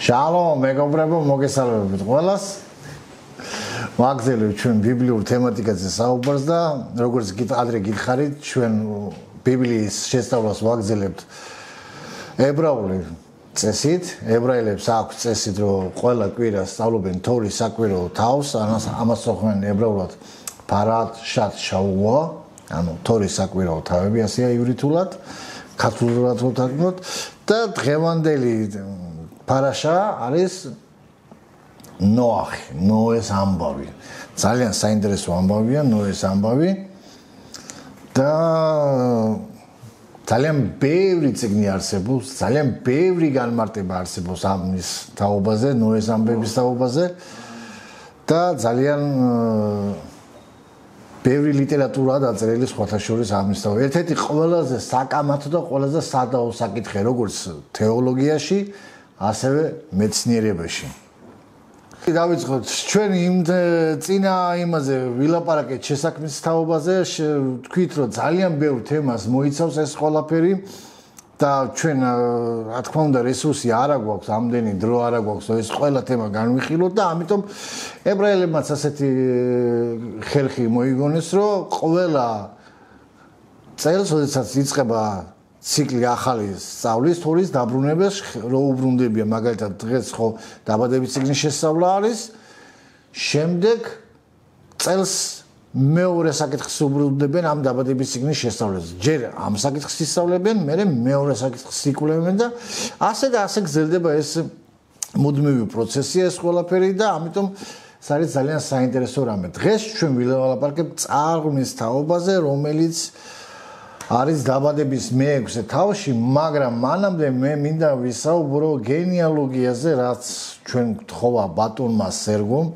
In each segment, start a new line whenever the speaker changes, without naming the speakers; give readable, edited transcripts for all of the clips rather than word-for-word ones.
Shalom, მეგობრებო, მოგესალმებით ყველას. ვაგრძელებთ ჩვენ ბიბლიურ თემატიკაზე საუბარს და როგორც ადრე გითხარით, ჩვენ ბიბლიის შესწავლას ვაგრძელებთ ებრაული წესით. ებრაელებს აქვს წესით, რომ ყველა კვირა სწავლობენ თორის საკვირაო თავს, ამას ხვენ ებრაულად პარაშათ შაუა, ანუ თორის საკვირაო თავები, ასეა ივრითულად, ქართულად ვთქვათ და დღევანდელი პარაშა არის ნოახი, ნოეს ამბავი. ძალიან საინტერესო ამბავია ნოეს ამბავი და ძალიან ბევრი წიგნი არსებობს, ძალიან ბევრი განმარტება არსებობს ამის თაობაზე, ნოეს ამბების თაობაზე და ძალიან ბევრი ლიტერატურაა დაწერილი სხვათა შორის ამის თაობაზე. ერთ-ერთი ყველაზე საკამათო და ყველაზე სადაო საკითხი როგორც თეოლოგიაში, ასევე მეცნიერებაში. დავიწყოთ ჩვენ იმ წინა იმაზე ვილაპარაკეთ შესაქმნის თაობაზე, თქვით რომ ძალიან ბევრ თემას მოიცავს ეს ყველაფერი და ჩვენ რა თქმა უნდა რესურსი არ აქვს, ამდენი დრო არ აქვს, ეს ყველა თემა განვიხილოთ და ამიტომ ებრაელებმაც ასეთი ხერხი მოიგონეს, რომ ყველა წელს, როდესაც იწყება ციკლი ახალი სწავლის თორის დაბრუნებას რო უბრუნდებიან მაგალითად დღეს ხო დაბადების წიგნის შესწავლა არის შემდეგ წელს მეორე საკითხს უბრუნდებიან ამ დაბადების წიგნის შესწავლას ჯერ ამ საკითხს ისწავლებენ მერე მეორე საკითხს იკვლევენ და ასე გრძელდება ეს მუდმივი პროცესია ეს ყველაფერი და ამიტომ ეს არის ძალიან საინტერესო რამე დღეს ჩვენ ვილაპარაკებთ წარღვნის თაობაზე რომელიც არის დაბადების მე-6 თავში, მაგრამ მანამდე მე მინდა ვისაუბრო გენეალოგიაზე, რაც ჩვენ გთხოვა ბატონმა სერგომ.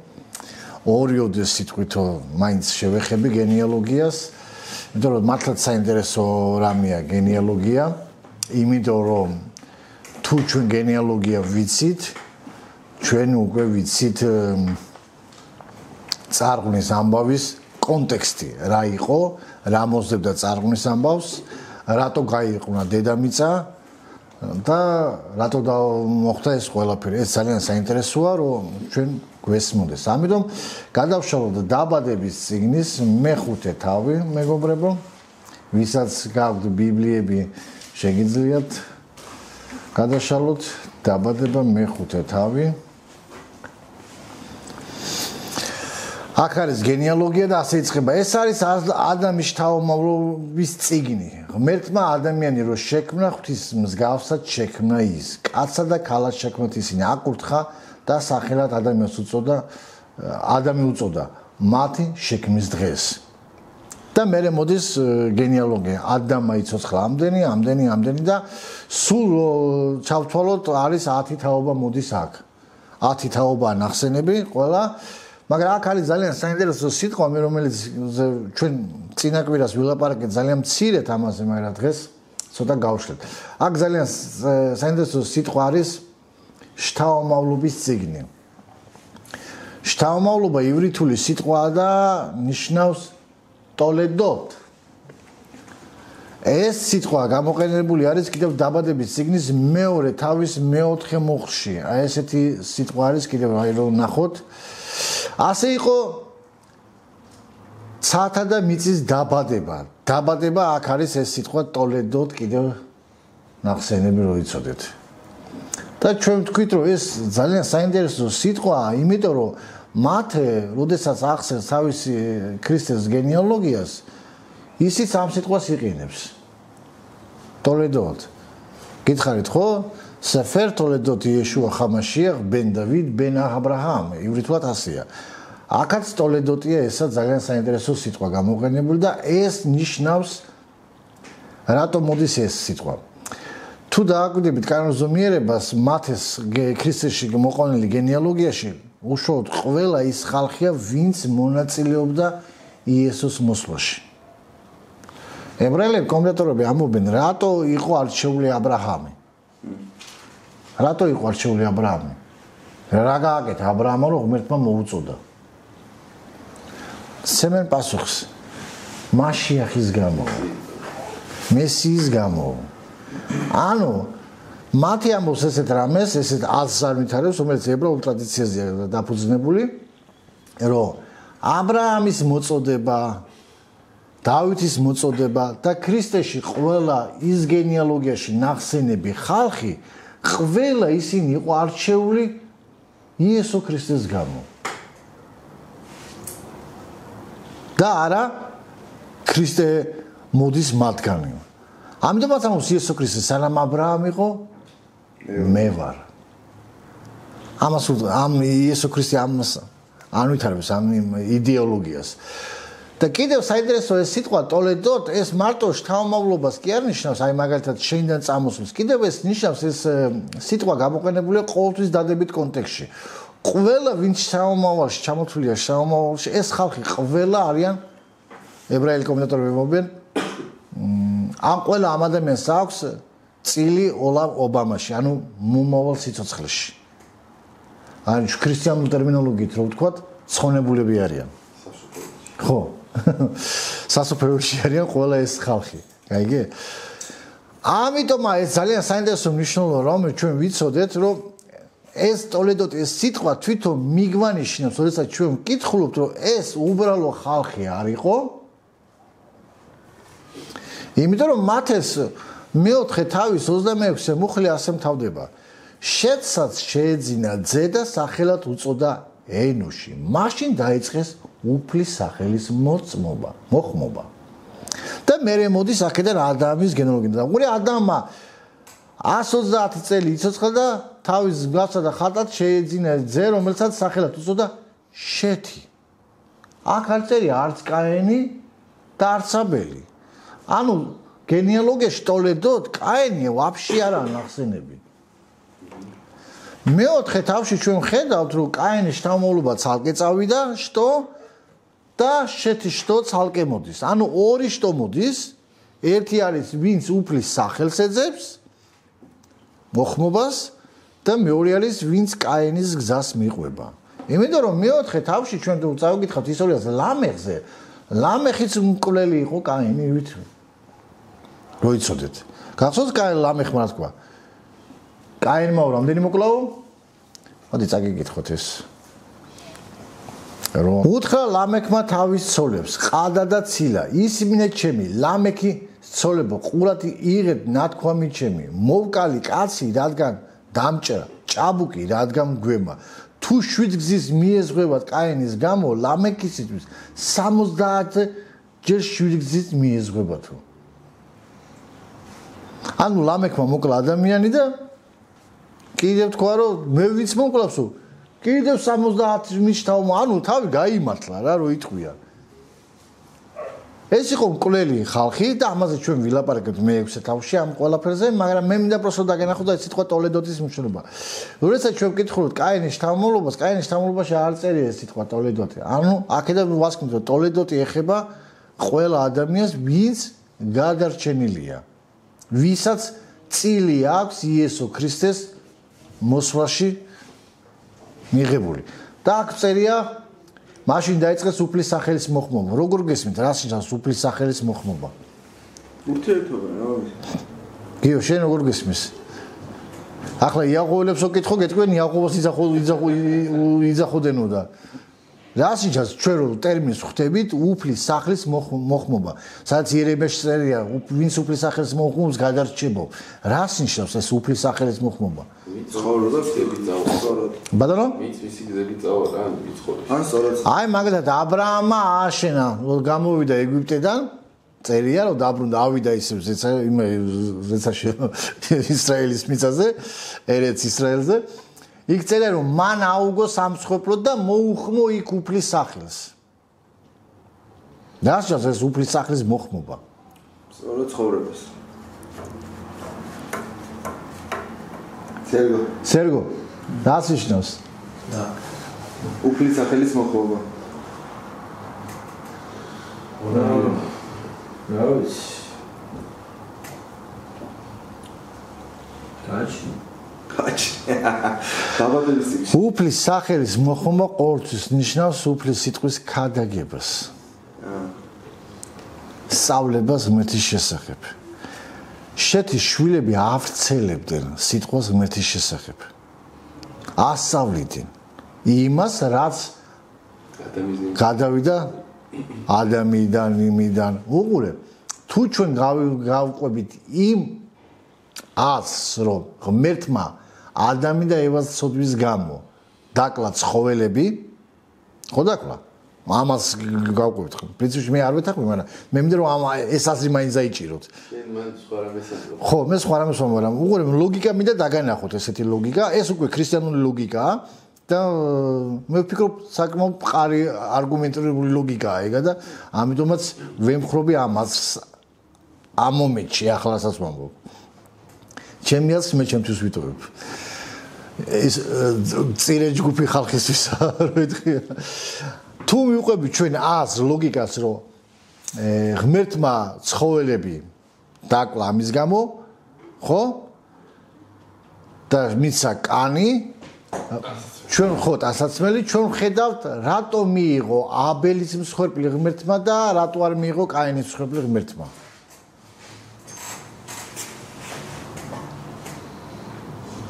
ორიოდე სიტყვითო მაინც შევეხები გენეალოგიას, იმიტომ რომ მართლაც საინტერესო რამეა გენეალოგია, იმიტომ რომ თუ ჩვენ გენეალოგია ვიცით, ჩვენ უკვე ვიცით წარღვნის ამბავის კონტექსტი რა იყო, რა მოსდებდა წარღვნის ამბავს, რატო გაიყუნა დედამიწა და რატო მოხდა ეს ყველაფერი. ეს ძალიან საინტერესოა, რომ ჩვენ გვესმოდეს. ამიტომ გადავშალოთ დაბადების წიგნის მე-5 თავი, მეგობრებო, ვისაც გაქვთ ბიბლიები, შეგიძლიათ გადაშალოთ დაბადება მე-5 თავი. აქ არის გენეალოგია და ასე იწყება. ეს არის ადამის შთამომავლობის წიგნი. ღმერთმა ადამიანი რო შექმნა, ღვთის მსგავსად შექმნა ის. კაცსა და ქალად შექმნათ ისინი. აკურთხა და სახელად ადამიანს უწოდა, ადამი უწოდა მათი შექმნის დღეს. და მერე მოდის გენეალოგია. ადამმა იცოცხლა ამდენი და სულ ჩავთვალოთ არის 10 თაობა მოდის აქ. 10 თაობა ნახსენები ყველა მაგრამ აქ არის ძალიან საინტერესო სიტყვა, რომელიც ჩვენ წინა კვირას ვილაპარაკეთ ძალიან მცირედ ამაზე, მაგრამ დღეს ცოტა გავშლეთ. აქ ძალიან საინტერესო სიტყვა არის შთამომავლობის წიგნი. შთამომავლობა ივრითული სიტყვაა და ნიშნავს ტოლედოთ. ეს სიტყვა გამოყენებული არის კიდევ დაბადების წიგნის მეორე თავის მე-4 მუხლში. აი ესეთი სიტყვა არის კიდევ რომ ნახოთ. ასე იყო ცათა და მიწის დაბადება. დაბადება აქ არის ეს სიტყვა ტოლედოთ კიდევ ნახსენები რო იცოდეთ. და ჩვენ ვთქვით რომ ეს ძალიან საინტერესო სიტყვაა, იმიტომ რომ მათე, როდესაც ახსენს თავისი ქრისტეს გენეალოგიას, ისიც ამ სიტყვას იყენებს. ტოლედოთ. გითხარით ხო? სეფერ ტოლედოთ იეშუა ხამაშიახ ბენ დავიდ ბენ აბრაჰამ. ივრითულად ასეა. აქაც ტოლედოტია ესა ძალიან საინტერესო სიტყვა გამოყენებული და ეს ნიშნავს რატომ მოდის ეს სიტყვა. თუ დააკვირდებით კანონზომიერებას მათეს ქრისტეში მოყვანილი გენეალოგიაში უშუალოდ ყველა ის ხალხია ვინც მონაწილეობდა იესოს მოსვლაში. ებრაელები კომენტატორები ამბობენ რატო იყო არჩეული აბრაჰამი. რატო იყო არჩეული აბრაამი? რა გააკეთა აბრაამმა რომ ღმერთმა მოუწოდა? სემენ პასუხს მასიახის გამო, მესიის გამო. ანუ მათი ამბობს ესეთ რამეს, ესეთ აზრს არ ვითარებს, რომელიც ებრაულ ტრადიციაზეა დაფუძნებული, რომ აბრაამის მოწოდება, დავითის მოწოდება და ქრისტეში ყველა ის გენეალოგიაში ნახსენები ხალხი, ყველა ისინი იყო არჩეული იესო ქრისტეს გამო. და არა ქრისტე მოდის მათგანი. ამიტომაც ამბობს იესო ქრისტე სანამ აბრაამ იყო მე ვარ. ამას ამ იესო ქრისტე ამას არ ვითარებს ამ იდეოლოგიას. და კიდევ საინტერესოა ეს სიტყვა ტოლედოთ ეს მარტო შთამომავლობას კი არ ნიშნავს, აი მაგალითად შეინდან წამოსვლას. კიდევ ეს ნიშნავს ეს სიტყვა გამოყენებულია ყოველთვის დადებით კონტექსტში. ყველა ვინც შთამომავალში ჩამოთვლილია შთამომავალში, ეს ხალხი ყველა არიან ებრაელი კომენტატორები მომბენ. ამ ყველა ამ ადამიანს აქვს წილი ობამაში, ანუ მომავალ სიცოცხლეში. ან ქრისტიანული ტერმინოლოგიით რო ვთქვათ, ცხონებულები არიან. ხო. სასופრეში არიან ყველა ეს ხალხი. გაიგე? ამიტომ ეს ძალიან საინტერესო მნიშვნელობა რომ ჩვენ ვიცოდეთ, რომ ეს ტოლედოთ ეს სიტყვა თვითონ მიგვანიშნავს, როდესაც ჩვენ ვკითხულობთ, რომ ეს უბრალო ხალხი არ იყო. იმიტომ რომ მათ ეს მეოთხე თავის 26-ე მუხლი ასე მთავდება. შეცაც შეეძინა ძე და სახელად უწოდა ენოში. მაშინ დაიწყეს უფლის სახელის მოხმობა. და მერე მოდის აქედან ადამის გენეალოგია. და უყურე ადამმა 130 წელი იცოცხლა და თავის მსგავსად და ხატად შეეძინა ძე, რომელსაც სახელად უწოდა შეთი. აქ არ წერია არც კაენი და არც აბელი. ანუ გენეალოგიაში ტოლედოთ კაენი ვაფშე არ ანახსენები. მეოთხე თავში ჩვენ ხედავთ რომ კაენის შთამომავლობა ცალკე წავიდა შტო და შეთის შტო ცალკე მოდის. ანუ ორი შტო მოდის, ერთი არის ვინც უფლის სახელს ეძებს მოხმობას და მეორე არის ვინც კაენის გზას მიყვება. იმიტომ რომ მეოთხე თავში ჩვენ თუ წავიკითხავთ ისტორიას ლამეხზე, ლამეხიც მკვლელი იყო კაენივით. რო იცოდეთ. გახსოვთ ლამეხმა რა თქვა? კაენმა რამდენი მოკლაო? მოდი წაგიკითხოთ ეს. რომ უთხრა ლამეხმა თავის ცოლებს, ყადა და ცილა, ისმინე ჩემი, ლამეხი ცოლებო, ყურათი იღებ ნათქვამი ჩემი, მოვკალი კაცი, რადგან დამჭრა, ჭაბუკი, რადგან გვემა. თუ 7 გზის მიეზღებათ კაენის გამო, ლამეხისათვის 70 ჯერ 7 გზის მიეზღებათო. ანუ ლამეხმა მოკლა ადამიანი და კიდევ თქვა რომ მე ვიც მოკლავსო კიდევ 70 მიშთავმა ანუ თავი გაიმართლა რა რო იტყვია ეს იყო მკვლელი ხალხი და ამაზე ჩვენ ვილაპარაკებთ მე-6 თავში ამ ყველაფერზე მაგრამ მე მინდა პროსტო დაგენახოთ ეს სიტყვა ტოლედოტის მნიშვნელობა როდესაც ჩვენ ვკითხულობთ კაენის შთამომავლობას კაენის შთამომლობაში არ წერია ეს სიტყვა ტოლედოტი ანუ აქედან ვასკვნით რომ ტოლედოტი ეხება ყველა ადამიანს ვინც გადარჩენილია ვისაც წილი აქვს იესო ქრისტეს მოსვლაში მიღებული. და აქ წერია მაშინ დაიწყეს უფლის სახელის მოხმობა. როგორ გესმით, რა ნიშნავს უფლის სახელის მოხმობა?
ურთიერთობა რა?
გიო, შენ როგორ გესმის? ახლა იაყოველებს ვკითხო, გეტყვიან იაყოვას იძახოდენო და რა ნიშნავს ჩვენ რო ტერმინს ხვდებით უფლის სახლის მოხმობა. სადაც იერემიაში წერია ვინც უფლის სახელის მოხმობს გადარჩებო. რა ნიშნავს ეს უფლის სახელის მოხმობა?
ცხოვრო და ხდები წავწოროთ.
ბატონო?
ვინც მისი გზები წავა ან ვიცხოვრო. ან სწორად.
აი მაგალითად აბრაამმა ააშენა, გამოვიდა ეგვიპტედან, წერია რომ დაბრუნდა, ავიდა ისევ ზეცაში ისრაელის მიწაზე, ერեց ისრაელზე. იქ წერია რომ მან აუგო სამცხეფლო და მოუხმო იქ უფლის სახელს. რა ნიშნავს ეს უფლის სახლის მოხმობა?
სწორად ცხოვრებას.
სერგო, რა ნიშნავს?
და უფლის სახელის მოხმობა.
რა ვიცი.
უფლის სახელის მოხმობა ყოველთვის ნიშნავს უფლის სიტყვის ქადაგებას. სწავლებას ღმერთის შესახებ. შეთის შვილები ავრცელებდნენ სიტყვას ღმერთის შესახებ. ასწავლიდნენ იმას, რაც გადავიდა ადამიანიდან, იმიდან. უყურე, თუ ჩვენ გავყვებით იმ აზრს, რომ ღმერთმა ადამი და ევას ცოდვის გამო დაკლა ცხოველები, ხო დაკლა? ამას გავყვებით ხო? პრინციპში მე არ ვეთახვი, მაგრამ მე მინდა რომ ეს აზრი მაინც დაიჭიროთ. ხო, მე სხვა რამეს ვამბობ, მაგრამ უყურე, ლოგიკა მინდა დაგანახოთ ესეთი ლოგიკა, ეს უკვე ქრისტიანული ლოგიკაა და მე ვფიქრობ საკმაოდ მყარი არგუმენტირებული ლოგიკაა ეგა და ამიტომაც ვემხრობი ამას ამ მომენტში ახლასაც ვამბობ. ჩემი აზრით მე ჩემთვის ვიტოვებ. ეს წირე ჯგუფი ხალხისთვისა რო ეთქია. თუ მივყვებით ჩვენ აზრ ლოგიკას რომ ღმერთმა ცხოველები დაკლა ამის გამო, ხო? და მიცა კანი ჩვენ ხო დასაცმელი ჩვენ ხედავთ რატო მიიღო აბელის მსხვერპლი ღმერთმა და რატო არ მიიღო კაინის მსხვერპლი ღმერთმა.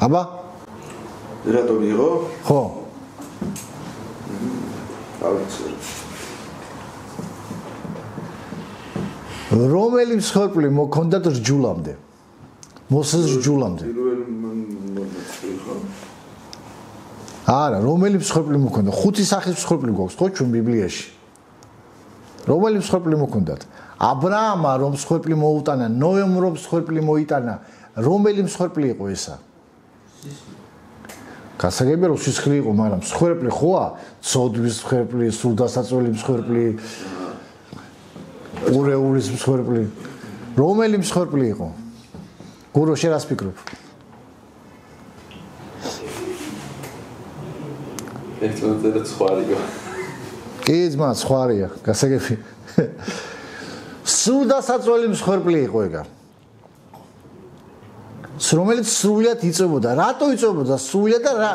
აბა
რატო მიიღო?
ხო. რომელი მსხვერპლი მოქონდათ რჯულამდე? მოსეს რჯულამდე. არა, რომელი მსხვერპლი მოქონდა? ხუთი სახის მსხვერპლი გვაქვს ხო ჩვენ ბიბლიაში? რომელი მსხვერპლი მოქონდათ? აბრაამმა რომ მსხვერპლი მოუტანა, ნოემ რომ მსხვერპლი მოიტანა, რომელი მსხვერპლი იყო ესა? გასაგებია რომ სისხლი იყო, მაგრამ მსხვერპლი ხოა? ცოდვის მსხვერპლი, სულდასაწველი მსხვერპლი, ურეულის მსხვერპლი. რომელი მსხვერპლი იყო? გურო შენ რას ფიქრობ?
ერთმანეთზე სხვარია.
კი, ძმა, სხვარია, გასაგები. სულდასაწველი მსხვერპლი იყო ეგა. რომელიც სრულიად იწვებოდა. რატო იწვებოდა სრულიად და რა?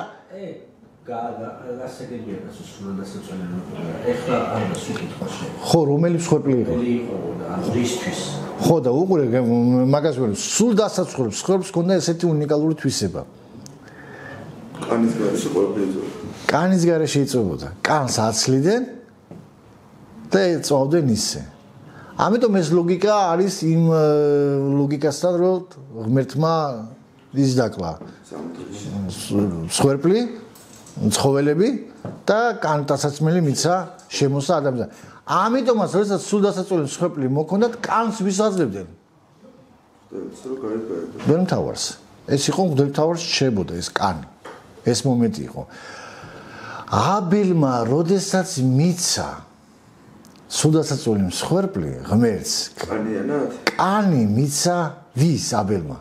გასაგებია რა სულდასაწველი ეხლა არ დასუკითხოს.
ხო, რომელი მსხვერპლი იყო?
რისთვის?
ხო და უყურე მაგას ვეუბნები, სულდასაწველი მსხვერპლს ჰქონდა ესეთი უნიკალური თვისება.
კანის გარეშე ყველაფერი იწვებოდა.
კანის გარეშე იწვებოდა. კანს აცლიდნენ და ეწვავდნენ ისე. ამიტომ ეს ლოგიკა არის იმ ლოგიკასთან, რომ ღმერთმა ის დაკლა მსხვერპლი, ცხოველები და კანტასაცმელი მიცა შემოსა ადამიანს. ამიტომაც როდესაც სულდასაწველი მსხვერპლი მოქონდათ, კანს ვისაძლებდნენ? მღვდელმთავარს. ეს იყო მღვდელმთავარს შეებოდა ეს კანი. ეს მომენტი იყო. აბელმა როდესაც მიცა სულდასაწველი მსხვერპლი ღმერთს, კანი მიცა ვის აბელმა?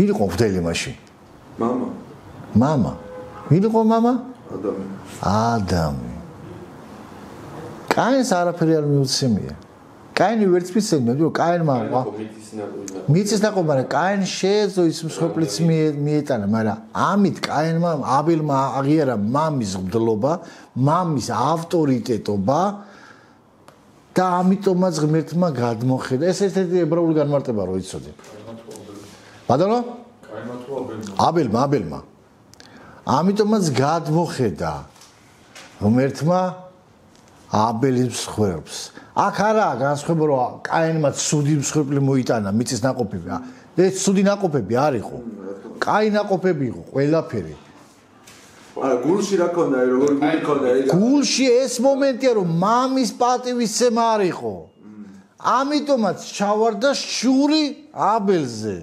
ვინ იყო მღვდელი მაშინ? მამა. ვინ იყო მამა? ადამი. კაინს არაფერი არ მიუცემია. კაინი ვერც მიცემდა, რომ კაინმა მიწის ნაყოფი, მაგრამ კაინს შეეძლო ის მსხვერპლიც მიეტანა, მაგრამ ამით კაინმა აბელმა აღიარა მამის მღვდლობა, მამის ავტორიტეტობა და ამიტომაც ღმერთმა გადმოხედა. ეს ერთ-ერთი ებრაული განმარტება რო იცოდე. ბატონო? კაინმა თუ აბელმა? აბელმა. ამიტომაც გადმოხედა ღმერთმა აბელის მსხვერპლს. აქ არაა განსხვავება, რომ კაინმა ცუდი მსხვერპლი მოიტანა მიწის ნაყოფები. ეს ცუდი ნაყოფები არ იყო. კაი ნაყოფები იყო ყველაფერი.
არა, გულში რა ქონდა, როგორი გული ქონდა?
გულში ეს მომენტია, რომ მამის პატივისცემა არ იყო. ამიტომაც ჩავარდა შური აბელზე.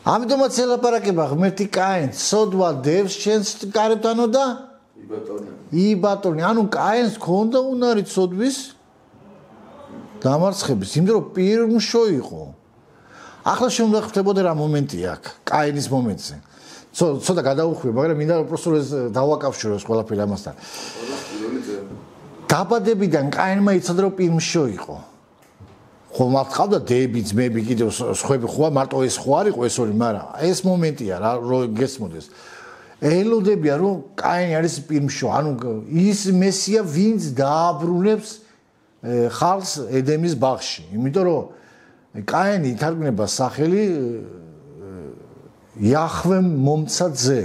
ამიტომაც ელაპარაკება ღმერთი კაინს, სოდვა დევს შენს კარებთანო და იბატონი. ანუ კაინს ქონდა უნარი ცოდვის დამარცხების, იმიტომ რომ პირმშო იყო. ახლა შემდგა ხდებოდა რა მომენტია აქ, კაინის მომენტზე. ცოტა გადაუხვია, მაგრამ მინდა უბრალოდ ეს დავაკავშირო ეს ყველაფერი ამასთან. დაბადებიდან კაინმა იცოდა რომ პირმშო იყო. ხო, მათ ყავდა დები, ძმები, კიდევ სხვები ხო, მარტო ეს ხო არ იყო ეს ორი, მაგრამ ეს მომენტია რა, რომ გესმოდეს. ელოდებია რომ კაინი არის პირმშო, ანუ ის მესია, ვინც დააბრუნებს ხალხს ედემის ბაღში. იმიტომ რომ კაენი ითარგმნება სახელი იახვემ მომცა ძე.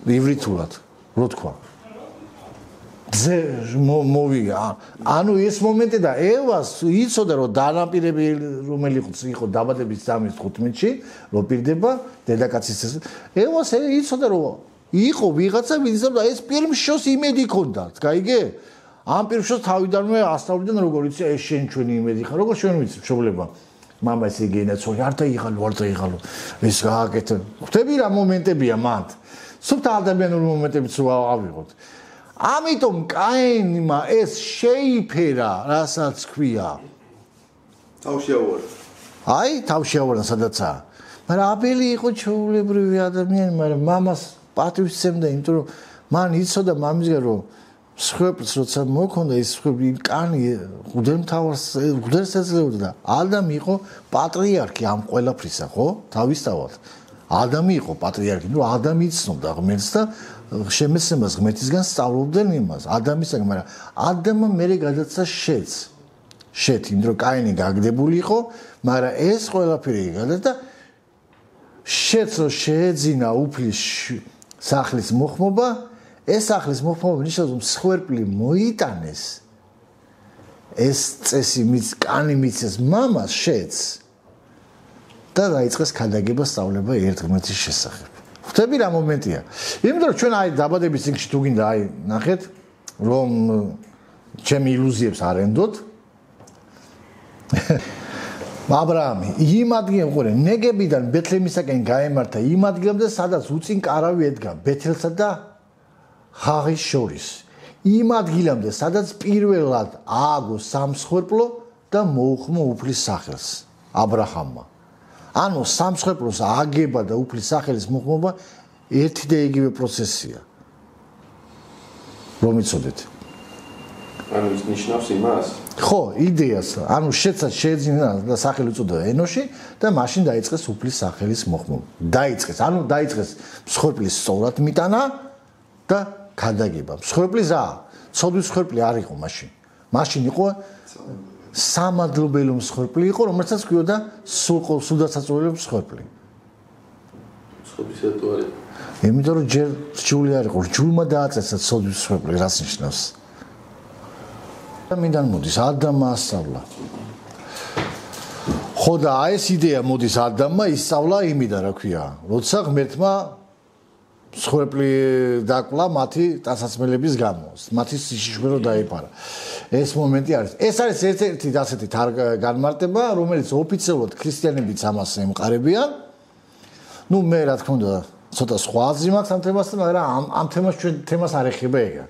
ივრითულად, რო თქვა. ძე მოვიგა. ანუ ეს მომენტი და ევას იცოდა რომ დანაპირები რომელიც იყო დაბადების ძამის 15-ში, რო პირდება დედაკაცის ევას იცოდა რომ იყო ვიღაცა ვინც და ეს პირმშოს იმედი ჰქონდათ, გაიგე? ამ პირმშოს თავიდანვე ასწავლიდნენ როგორ იცი ეს შენ ჩვენი იმედი ხარ, როგორ შენ ვიცი მშობლება. მამა ესე გენაცოლი არ დაიღალო. ეს გააკეთე. ხვდები რა მომენტებია მანდ. სულ ადამიანური მომენტებიც ავიღოთ. ამიტომ კაენმა ეს შეიფერა, რასაც ქვია.
თავში ავარ.
აი, თავში ავარ სადაცაა. მაგრამ აბელი იყო ჩვეულებრივი ადამიანი, მაგრამ მამას პატივისცემდა, იმიტომ რომ მან იცოდა მამისგან რომ სხვებს როცა მოქონდა ის კანი გვდერს ეძლეოდა და ადამი იყო პატრიარქი ამ ყველაფრისა, ხო? თავისთავად. ადამი იყო პატრიარქი, ნუ ადამი იცნობდა ღმერთს და შემეცნებას ღმერთისგან სწავლობდნენ იმას, ადამისაგან, მაგრამ ადამმა მერე გადაცა შეთ, იმიტომ რომ კაენი გაგდებული იყო, მაგრამ ეს ყველაფერი გადაცა და შეთს რომ შეეძინა უფლის სახლის მოხმობა, ეს სახლის მოხმობა ნიშნავს რომ სხვერპლი მოიტანეს, ეს წესი კანი მიცეს მამას შეთს და დაიწყეს ქადაგება სწავლება ერთ ღმერთის შესახებ. ხვდები რა მომენტია. იმიტომ რომ ჩვენ აი დაბადების წიგნში თუ გინდა აი ნახეთ რომ ჩემი ილუზიებს არ ენდოთ. აბრაამი იმ ადგილამდე ყურე ნეგებიდან ბეთლემისაკენ გაემართა იმ ადგილამდე სადაც უწინ კარავი ედგა ბეთელსა და ხაღის შორის. იმ ადგილამდე სადაც პირველად ააგო სამსხვერპლო და მოუხმო უფლის სახელს აბრაჰამმა. ანუ სამსხვერპლოს აგება და უფლის სახელის მოხმობა ერთი და იგივე პროცესია. რომ იცოდეთ.
ანუ ის ნიშნავს იმას?
ხო, იდეას. ანუ შეცად შეეძინა და სახელი უწოდა ენოში და მაშინ დაიწყეს უფლის სახელის მოხმობა. დაიწყეს მსხვერპლის სწორად მიტანა და ქადაგება. მსხვერპლის რა? ცოდვის მსხვერპლი არ იყო მაშინ. მაშინ იყო სამადლობელო მსხვერპლი იყო, რომელსაც ქვიოდა სულდასაწოლებელი მსხვერპლი.
მსხვერპლისა თუ არის?
იმიტომ რომ ჯერ რჩეული არ იყო, რჯულმა დააწესა ცოდვის მსხვერპლი, რას ნიშნავს? ამიდან მოდის ადამმა ასწავლა. ხო და ეს იდეა მოდის ადამმა ისწავლა იმიდან, რა ქვია, როცა ღმერთმა მსხვერპლი დაკლა მათი ტანსაცმელების გამო, მათი სიშიშვრო დაიფარა. ეს მომენტი არის. ეს არის ერთ-ერთი ასეთი განმარტება, რომელიც ოფიციალურად ქრისტიანებიც ამას ემყარებიან. ნუ მე რა თქმა უნდა, ცოტა სხვა აზრი მაქვს ამ თემასთან, მაგრამ ამ თემას ჩვენ თემას არ ეხება ეგა.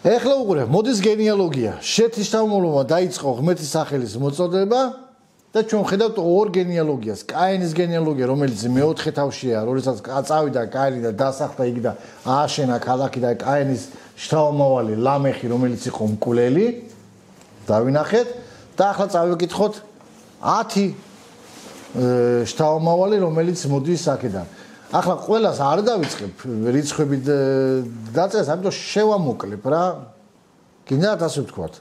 ეხლა უყურე, მოდის გენეალოგია. შეთის შთამომავლობა დაიწყო ღმერთის სახელის მოწოდება და ჩვენ ხედავთ ორ გენეალოგიას. კაენის გენეალოგია, რომელიც მეოთხე თავშია, როდესაც წავიდა კაენი და დასახლდა იგი და ააშენა ქალაქი და კაენის შთამომავალი ლამეხი, რომელიც იყო მკვლელი. დავინახეთ და ახლა წავიკითხოთ 10 შთამომავალი, რომელიც მოდის აქედან. ახლა ყველას არ დავიწყებ რიცხვებით დაწერას, ამიტომ შევამოკლებ რა. გინდათ ასე ვთქვათ?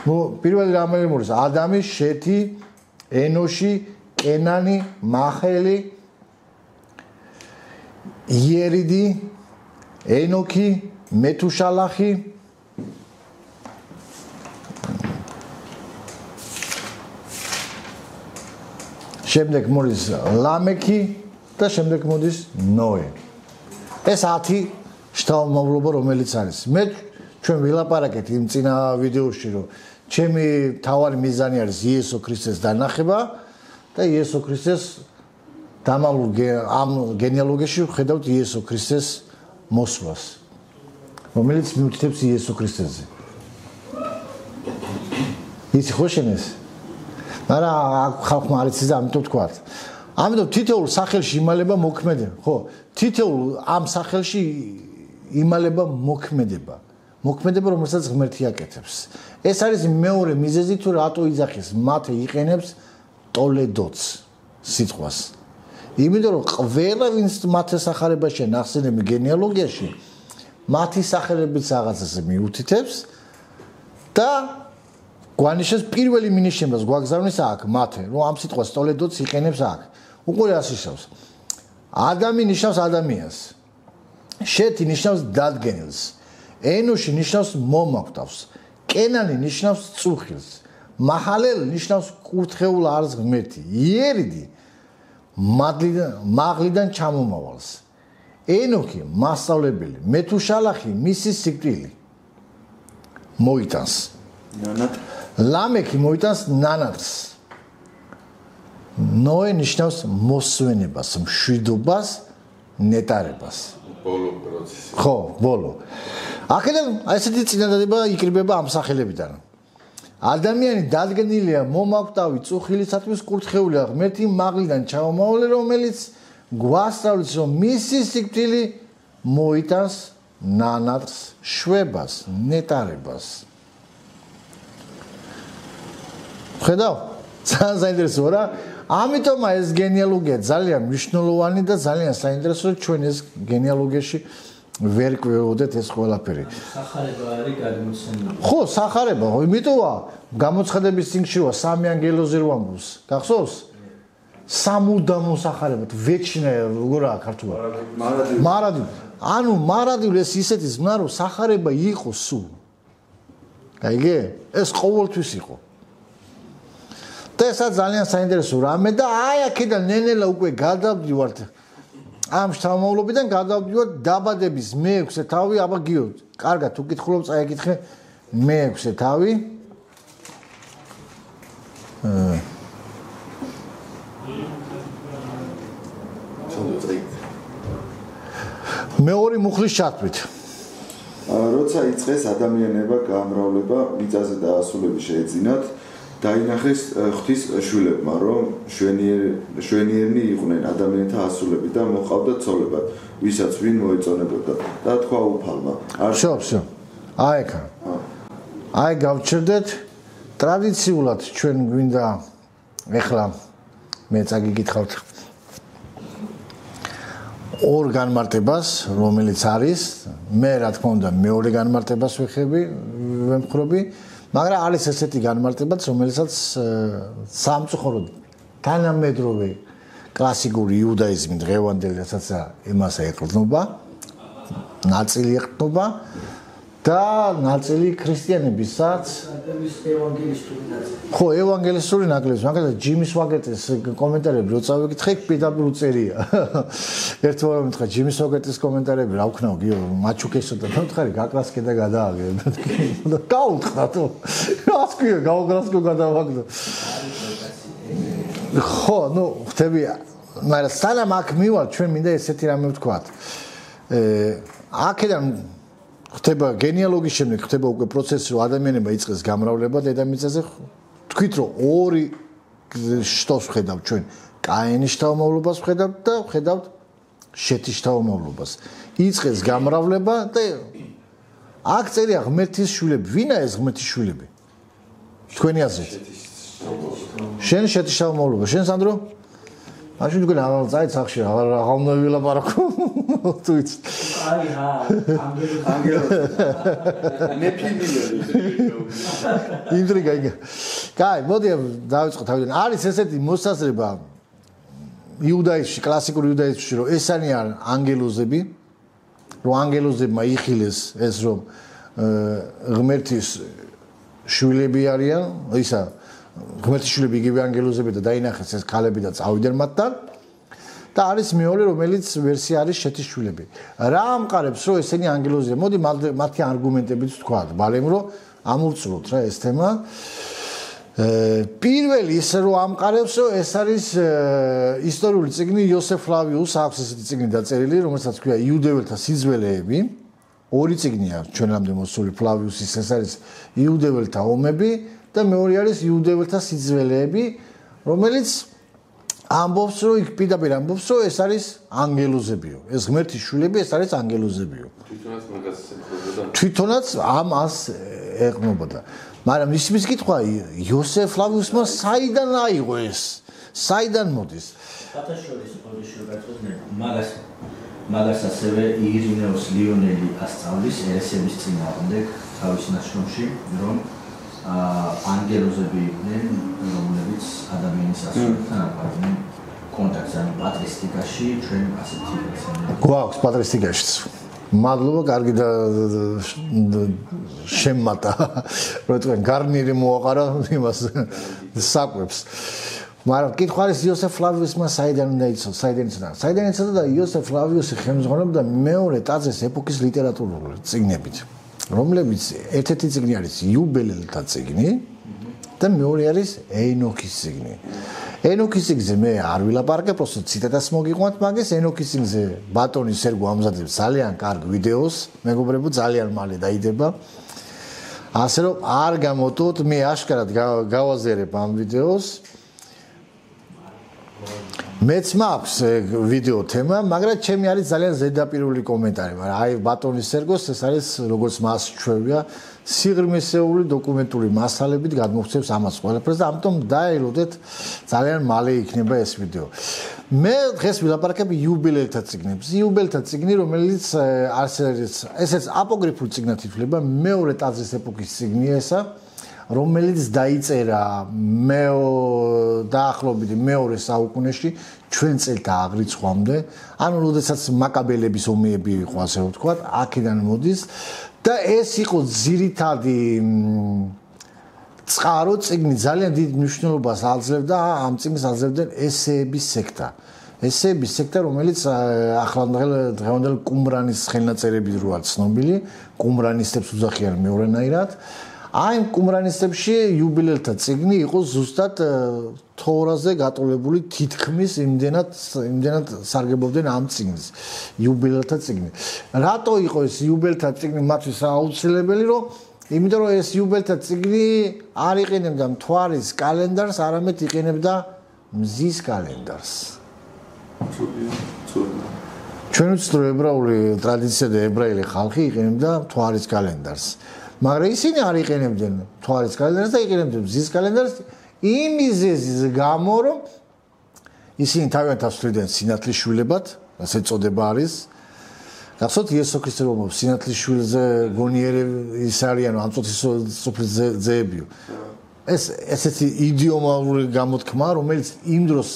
ნუ პირველი რამე მოდის ადამი, შეთი, ენოში, კენანი, მახელი, იერიდი, ენოქი, მეთუშალახი, შემდეგ მოდის ლამექი და შემდეგ მოდის ნოე. ეს 10 შთამომავლობა რომელიც არის. მე ჩვენ ვილაპარაკეთ იმ წინა ვიდეოში რომ ჩემი თავარი მიზანი არის იესო ქრისტეს დანახება და იესო ქრისტეს დამალულ ამ გენეალოგიაში ვხედავთ იესო ქრისტეს მოსვლას, რომელიც მიუთითებს იესო ქრისტეზე. იცი ხო შენ ეს? მაგრამ ხალხმა არ იცის და ამიტომ ვთქვათ. ამიტომ თითოეულ სახელში იმალება მოქმედება, ხო? თითოეულ ამ სახელში იმალება მოქმედება. მოქმედება, რომელსაც ღმერთი აკეთებს. ეს არის მეორე მიზეზი თუ რატო იძახის მათე იყენებს ტოლედოც სიტყვას. იმიტომ რომ ყველა ვინც მათე სახარებაში ნახსენები გენეალოგიაში მათი სახელებიც რაღაცაზე მიუთითებს და გვანიშნებს პირველი მინიშნებას გვაგზავნის აქ მათე, რომ ამ სიტყვას ტოლედოც იყენებს აქ. უყურე ასე ნიშნავს. ადამი ნიშნავს ადამიანს. შეთი ნიშნავს დადგენილს. ენუში ნიშნავს მომაკვდავს. კენანი ნიშნავს წუხილს. მაჰალელ ნიშნავს კურთხეულ არს ღმერთი. იერიდი მაღლიდან ჩამომავალს. ენოქი მასწავლებელი, მეთუშალახი მისი სიკვდილი მოიტანს. ლამექი მოიტანს ნანატრს. ნოე ნიშნავს მოსვენებას, მშვიდობას, ნეტარებას.
ბოლო პროცესი.
ხო, ბოლო. აქედან ესეთი წინადადება იკრიბება ამ სახელებიდან. ადამიანი დადგენილია მომაკვდავი წუხილისათვის კურთხეულია ღმერთი მაღლიდან ჩამომავლე, რომელიც გვასწავლის, რომ მისი სიკვდილი მოიტანს ნანატრს, შვებას, ნეტარებას. ხედავ? ძალიან საინტერესოა რა. ამიტომ ეს გენეალოგია ძალიან მნიშვნელოვანი და ძალიან საინტერესოა ჩვენ ეს გენეალოგიაში ვერ კვირვდეთ ეს ყველაფერი.
სახარება არის გადმოცემული.
ხო, სახარება, იმიტომა გამოცხადების წიგნშია სამი ანგელოზე რო ამბობს. გახსოვს? სამუდამო სახარება, ვეჩნა როგორაა ქართულად? მარადი. ანუ მარადი ეს ისეთი ზმნა რომ სახარება იყო სულ. გაიგე? ეს ყოველთვის იყო. და ესაც ძალიან საინტერესო რამე და აი აქედან ნენელა უკვე გადავდივართ ამ შთამომავლობიდან გადავდივართ დაბადების მე-6 თავი აბა გიო კარგად თუ კითხულობ წაიკითხე მე-6 თავი მეორე მუხლის ჩათვლით
როცა იწყეს ადამიანება გამრავლება მიწაზე დაასულები შეეძინათ დაინახეს ღვთის შვილებმა, რომ შვენიერნი იყვნენ ადამიანთა ასულები და მოყავდათ ცოლებად, ვისაც ვინ მოეწონებოდა და თქვა უფალმა.
შო. აი ხა. აი გავჩერდეთ ტრადიციულად ჩვენ გვინდა ეხლა მე წაგიკითხავთ ორ განმარტებას, რომელიც არის მე რა თქმა უნდა მეორე განმარტებას ვემხრობი მაგრამ არის ესეთი განმარტებაც, რომელსაც სამწუხაროდ თანამედროვე კლასიკური იუდაიზმი დღევანდელი რასაც იმას ეყრდნობა, ნაწილი ეყრდნობა და ნაწილი ქრისტიანებისაც
ევანგელისტური ნაწილი.
ხო, ევანგელისტური ნაწილი, მაგალითად ჯიმის ვაგეტის კომენტარები რო წავიკითხე, პირდაპირ უწერია. ერთგვარად მითხრა ჯიმის ვაგეტის კომენტარები რა ვქნაო, გიო, მაჩუკესო და მითხარი გაკრასკე და გადააგე. და გაუთხა თუ. რას ქვია, გაუგრასკო გადავაგდო. ხო, ნუ ხტები, მაგრამ სანამ აქ მივალ, ჩვენ მინდა ესეთი რამე ვთქვათ. აქედან ხდება გენეალოგიის შემდეგ ხდება უკვე პროცესი რომ ადამიანება იწყეს გამრავლება დედამიწაზე თქვით რომ ორი შტოს ვხედავთ ჩვენ კაენის შთამომავლობას ვხედავთ და ვხედავთ შეთის შთამომავლობას იწყეს გამრავლება და აქ წერია ღმერთის შვილები ვინა ეს ღმერთის შვილები თქვენი აზრით შენ შეთის შთამომავლობა შენ სანდრო მაშინ თქვენ აღარ წაით სახში აღარ უნდა ვილაპარაკო თუ იცით
აი ანგელოზი
ნეფილიმები
ინტრიგა იგი. კაი, მოდი დავიწყოთ თავიდან. არის ესეთი მოსაზრება იუდაიზმში, კლასიკურ იუდაიზმში, რომ ესენი არ ანგელოზები, რომ ანგელოზებმა იხილეს ეს რომ ღმერთის შვილები არიან, ისა ღმერთის შვილები იგივე ანგელოზები და დაინახეს ეს ქალები და წავიდნენ მათთან. და არის მეორე რომელიც ვერსია არის შეთის შვილები. რა ამყარებს რომ ესენი ანგელოზია? მოდი მათი არგუმენტებით ვთქვათ, ბალემ რომ ამოვწუროთ რა ეს თემა. პირველი ის რომ ამყარებს რომ ეს არის ისტორიული წიგნი იოსებ ფლავიუს აქვს ესეთი წიგნი დაწერილი, რომელსაც ქვია იუდეველთა სიძველეები. ორი წიგნია ჩვენამდე მოსული ფლავიუსის, ეს არის იუდეველთა ომები და მეორე არის იუდეველთა სიძველეები, რომელიც ამბობს რომ იქ პირდაპირ ამბობს რომ ეს არის ანგელოზებიო. ეს ღმერთის შვილები, ეს არის ანგელოზებიო.
თვითონაც მაგას ეხმობოდა.
თვითონაც ამას ეყნობოდა. მაგრამ ისმის კითხვა იოსებ ფლავიუსმა საიდან აიღო ეს? საიდან მოდის?
ფათაშორის მაგას ასევე ირინეოს ლიონელი ასწავლის ერესების წინააღმდეგ თავის ნაშრომში, რომ ანგელოზები იყვნენ, რომლებიც ადამიანის ასოებთან აყვავდნენ კონტაქტს, ანუ პატრისტიკაში ჩვენ ასეთი
გვაქვს პატრისტიკაშიც. მადლობა, კარგი და შემმატა. რო თქვენ გარნირი მოაყარა იმას საკვებს. მაგრამ კითხვა არის იოსებ ფლავიუსმა საიდან უნდა იცოდა, საიდან იცოდა? საიდან იცოდა და იოსებ ფლავიუსი ხელმძღვანელობდა მეორე ტაძრის ეპოქის ლიტერატურული წიგნებით, რომლებიც ერთ-ერთი წიგნი არის იუბილელთა წიგნი და მეორე არის ენოქის წიგნი. ენოქის წიგნზე მე არ ვილაპარაკებ, просто ციტატას მოგიყვანთ მაგის. ენოქის წიგნზე ბატონი სერგო ამზადებს ძალიან კარგ ვიდეოს, მეგობრებო, ძალიან მალე დაიდება. ასე რომ არ გამოტოთ, მე აშკარად გავაზერებ ამ ვიდეოს. მეც მაქვს ვიდეო თემა, მაგრამ ჩემი არის ძალიან ზედაპირული კომენტარი, მაგრამ აი ბატონის სერგოს ეს არის როგორც მას ჩვევია, სიღრმისეული დოკუმენტური მასალებით გადმოგვცემს ამას ყველაფერს და ამიტომ დაელოდეთ ძალიან მალე იქნება ეს ვიდეო. მე დღეს ვილაპარაკებ იუბილელთა წიგნებს. იუბილელთა წიგნი, რომელიც ესეც აპოკრიფულ წიგნად ითვლება, მეორე ტაძრის ეპოქის წიგნია ესა, რომელიც დაიწერა დაახლოებით მეორე საუკუნეში ჩვენ წელთა აღრიცხვამდე, ანუ როდესაც მაკაბელების ომიები იყო, ასე ვთქვათ, აქედან მოდის და ეს იყო ძირითადი წყარო წიგნი, ძალიან დიდ მნიშვნელობას აძლევდა ამ წიგნს აძლევდნენ ესეების სექტა. ესეების სექტა, რომელიც დღევანდელ კუმრანის ხელნაწერებით როა ცნობილი, კუმრანისტებს უძახიან მეორენაირად. აი კუმრანისტებში იუბილელთა წიგნი იყო ზუსტად თორაზე გატოლებული თითქმის იმდენად სარგებლობდნენ ამ წიგნს იუბილელთა წიგნი. რატო იყო ეს იუბილელთა წიგნი მათთვის აუცილებელი, რომ იმიტომ რომ ეს იუბილელთა წიგნი არ იყენებდა მთვარის კალენდარს, არამედ იყენებდა მზის კალენდარს. ჩვენ ვცდო ებრაული ტრადიცია და ებრაელი ხალხი იყენებდა მთვარის კალენდარს. მაგრამ ისინი არ იყენებდნენ მთვარის კალენდარს და იყენებდნენ მზის კალენდარს იმის გამო, რომ ისინი თავიანთავს თვლიდნენ სინათლის შვილებად, ასე წოდება არის. გახსოვთ იესო ქრისტე რომ სინათლის შვილზე გონიერები ის არიან, ამწუთის სოფლის ძეებიო. ეს ესეთი იდიომალური გამოთქმა, რომელიც იმ დროს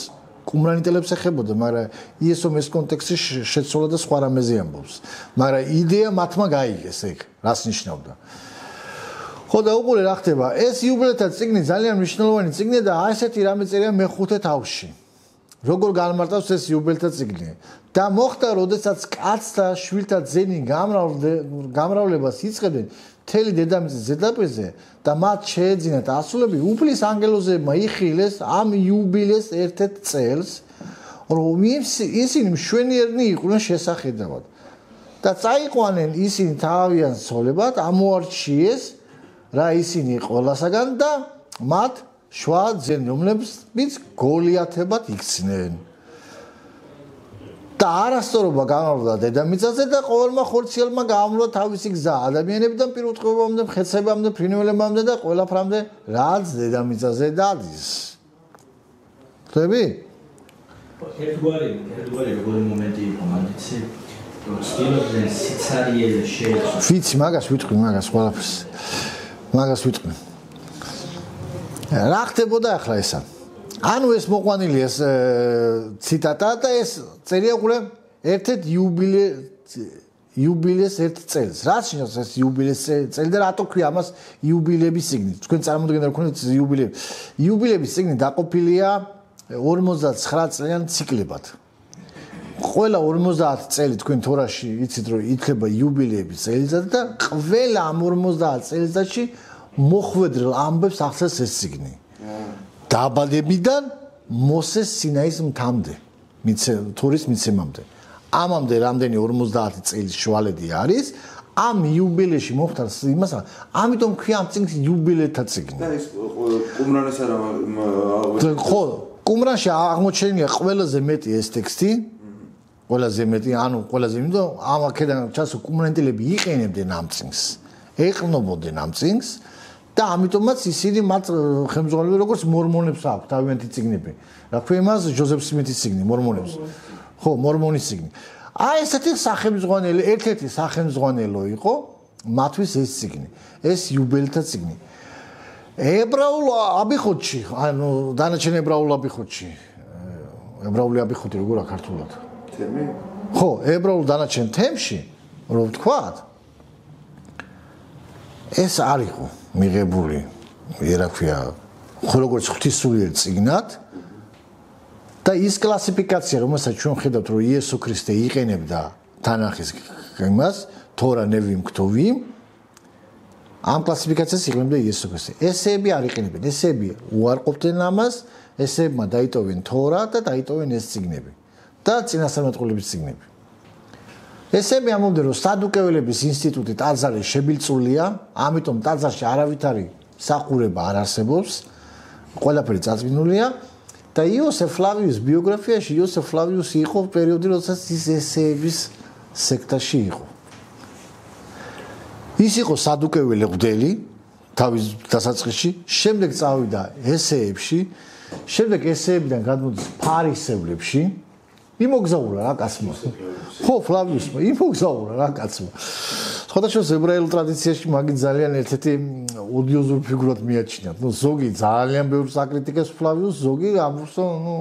კუმრანიტელებს ეხებოდა, მაგრამ იესომ ეს კონტექსტი შეცვალა და სხვა რამეზე ამბობს. მაგრამ იდეა მათმა გაიგეს ეგ, რას ნიშნავდა. ხო და უყურე რა ხდება, ეს იუბილელთა წიგნი ძალიან მნიშვნელოვანი წიგნია და ასეთი რამე წერია მეხუთე თავში. როგორ განმარტავს ეს იუბილელთა წიგნი? და მოხდა, როდესაც კაცთა შვილთა ძენი გამრავლებას იწყებდნენ მთელი დედამიწის ზედაპირზე და მათ შეეძინათ ასულები, უფლის ანგელოზებმა იხილეს ამ იუბილეს ერთ-ერთ წელს, რომ ისინი მშვენიერნი იყვნენ შესახედავად. და წაიყვანენ ისინი თავიანთ ცოლებად, ამოარჩიეს რა ისინი ყველასაგან და მათ შვა ძენ, რომლებიც გოლიათებად იქცნენ. და არასწორობა გამარჯვდა დედამიწაზე და ყოველმა ხორციელმა გაამრვა თავისი გზა ადამიანებიდან პირუტყვებამდე, მხეცებამდე, ფრინველებამდე და ყველაფრამდე, რაც დედამიწაზე დადის. ხვდები?
ერთგვარი როგორი მომენტი იყო მანდიცი, რომ ცდილობდნენ სიცარიელე შეეცვალა.
ვიცი, მაგას ვიტყვი, მაგას ყველაფერს. მაგას ვიტყვი. რა ხდებოდა ახლა ესა? ანუ ეს მოყვანილი ეს ციტატა და ეს წერია ყურე ერთ-ერთ იუბილეს ერთ წელს. რაც ნიშნავს ეს იუბილეს წელი და რატო ქვია ამას იუბილების წიგნი? თქვენ წარმოდგენთ რა ქონდეთ იუბილები. იუბილების წიგნი დაყოფილია 59 წლიან ციკლებად. ყველა 50 წელი თქვენ თორაში იცით რომ ითლება იუბილეების წელიწადი და ყველა ამ 50 წელიწადში მოხვედრილ ამბებს ახსენს ეს წიგნი. დაბადებიდან მოსეს სინაის მთამდე, თორის მიცემამდე. ამამდე რამდენი 50 წლის შვალედი არის, ამ იუბილეში მოხდას იმას, ამიტომ ქვია ამ წიგნს იუბილეთა წიგნი.
და ეს კუმრანის არა
ხო, კუმრანში აღმოჩენილია ყველაზე მეტი ეს ტექსტი, ყველაზე მეტი, ანუ ყველაზე იმიტომ ამ აქედან ჩასო კუმრანიტელები იყენებდნენ ამ წიგნს, ეყნობოდნენ ამ წიგნს. და ამიტომაც ისინი მათ ხელმძღვანელები როგორც მორმონებს აქვს თავიანთი წიგნები. რა ქვია იმას ჯოზეფ სმითის წიგნი, მორმონებს. ხო, მორმონის წიგნი. აი ესეთი სახელმძღვანელი, ერთ-ერთი სახელმძღვანელო იყო მათთვის ეს წიგნი. ეს იუბილეთა წიგნი. ებრაულ აბიხოთში, ანუ დანარჩენ ებრაულ აბიხოთში. ებრაული აბიხოთი როგორა ქართულად?
თემი?
ხო, ებრაულ დანარჩენ თემში, რომ ვთქვათ, ეს არ იყო მიღებული, რა ქვია, როგორც ღვთისმსულიერ წიგნად და ის კლასიფიკაცია, რომელსაც ჩვენ ხედავთ, რომ იესო ქრისტე იყენებდა თანახის იმას, თორა ნევიმ ქთოვიმ, ამ კლასიფიკაციას იყენებდა იესო ქრისტე. ესეები არ იყენებენ, ესეები უარყოფდნენ ამას, ესეებმა დაიტოვენ თორა და დაიტოვენ ეს წიგნები და წინასწარმეტყველების წიგნები. ესეები ამბობდნენ, რომ სადუკეველების ინსტიტუტი ტაძარი შებილწულია, ამიტომ ტაძარში არავითარი საყურება არ არსებობს, ყველაფერი წარწმუნულია და იოსებ ფლავიუს ბიოგრაფიაში იოსებ ფლავიუსი იყო პერიოდი, როდესაც ის ესეების სექტაში იყო. ის იყო სადუკეველი მღვდელი თავის დასაწყისში, შემდეგ წავიდა ესეებში, შემდეგ ესეებიდან გადმოდის ფარისევლებში. იმოგზაურა რა კაცმა. ხო, ფლავიუსმა იმოგზაურა რა კაცმა. სხვადასხვა ებრაულ ტრადიციაში მაგით ძალიან ერთ-ერთი ოდიოზური ფიგურად მიაჩნიათ. ნუ ზოგი ძალიან ბევრს აკრიტიკებს ფლავიუსს, ზოგი ამბობს, ნუ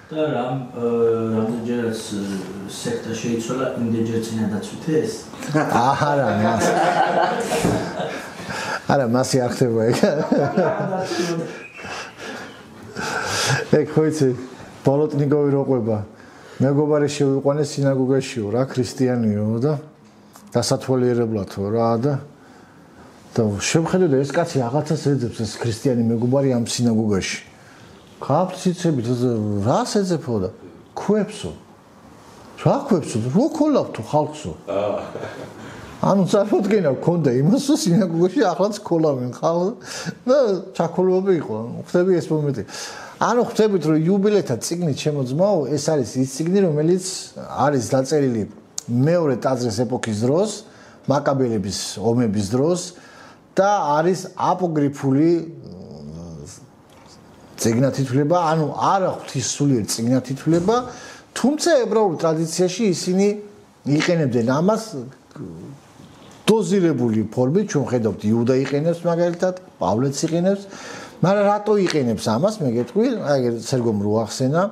და რამდენჯერაც სექტა შეიცვალა, იმდენჯერ წინადაცვით ეს?
არა, მასი არ ხდება ეგ. ეგ ხოიცი ბოლოტნიკოვი რო ყვება. მეგობარი შევიყვანეს სინაგოგაშიო რა, ქრისტიანიო და დასათვალიერებლათო რა და შევხედე და ეს კაცი რაღაცას ეძებს ეს ქრისტიანი მეგობარი ამ სინაგოგაში. ხაფციცებით რას ეძებო და ქვებსო. რა ქვებსო? რო ქოლავთო ხალხსო. ანუ წარმოდგენა გქონდა იმას, რომ სინაგოგაში ახლაც ქოლავენ ხალხ და ჩაქოლვები იყო. ხვდები ეს მომენტი. ანუ ხვდებით რომ იუბილეთა წიგნით შემოძმაო, ეს არის ის წიგნი, რომელიც არის დაწერილი მეორე ტაძრის ეპოქის დროს, მაკაბელების ომების დროს და არის აპოგრიფული წიგნად ითვლება, ანუ არა ღვთისმსულიერ წიგნად ითვლება, თუმცა ებრაულ ტრადიციაში ისინი იყენებდნენ ამას დოზირებული ფორმით, ჩვენ ხედავთ იუდა იყენებს მაგალითად, პავლეც იყენებს, მაგრამ რატო იყენებს ამას, მე გეტყვი, აი სერგომ რო ახსენა.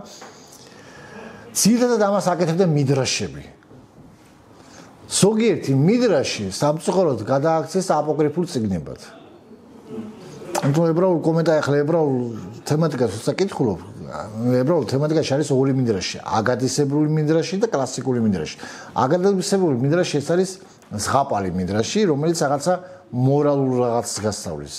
ძირითადად ამას აკეთებდა მიდრაშები. ზოგიერთი მიდრაში სამწუხაროდ გადააქცეს აპოკრიფულ წიგნებად. ანუ ებრაულ კომენტარი ახლა ებრაულ თემატიკას ვსაკითხულობ. ებრაულ თემატიკაში არის ორი მიდრაში, აგადისებური მიდრაში და კლასიკური მიდრაში. აგადისებური მიდრაში ეს არის ზღაპარი მიდრაში, რომელიც რაღაცა მორალურ რაღაცას გასწავლის.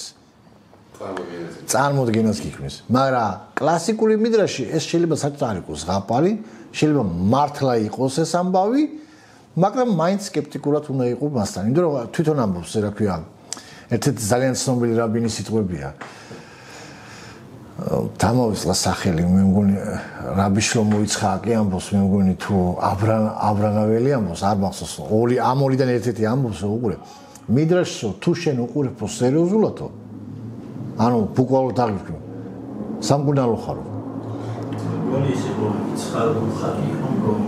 წარმოდგენას გიქმნის. მაგრამ კლასიკური მიდრაში ეს შეიძლება საერთოდ არ იყოს ზღაპარი, შეიძლება მართლა იყოს ეს ამბავი, მაგრამ მაინც სკეპტიკურად უნდა იყო მასთან. იმიტომ რომ თვითონ ამბობს, რა ქვია, ერთ-ერთი ძალიან ცნობილი რაბინის სიტყვებია. თამოვისლა სახელი, მე მგონი რაბი შლომო იცხაკი ამბობს, მე მგონი თუ აბრანაველი ამბობს, არ მახსოვს. ამ ორიდან ერთ-ერთი ამბობს, უყურე. მიდრაშსო, თუ შენ უყურებო სერიოზულადო, ანუ ბუკვალურად აღიქვი. სამკურნალო ხარო.
მგონი ის იყო ცხადხარი იყო მგონი.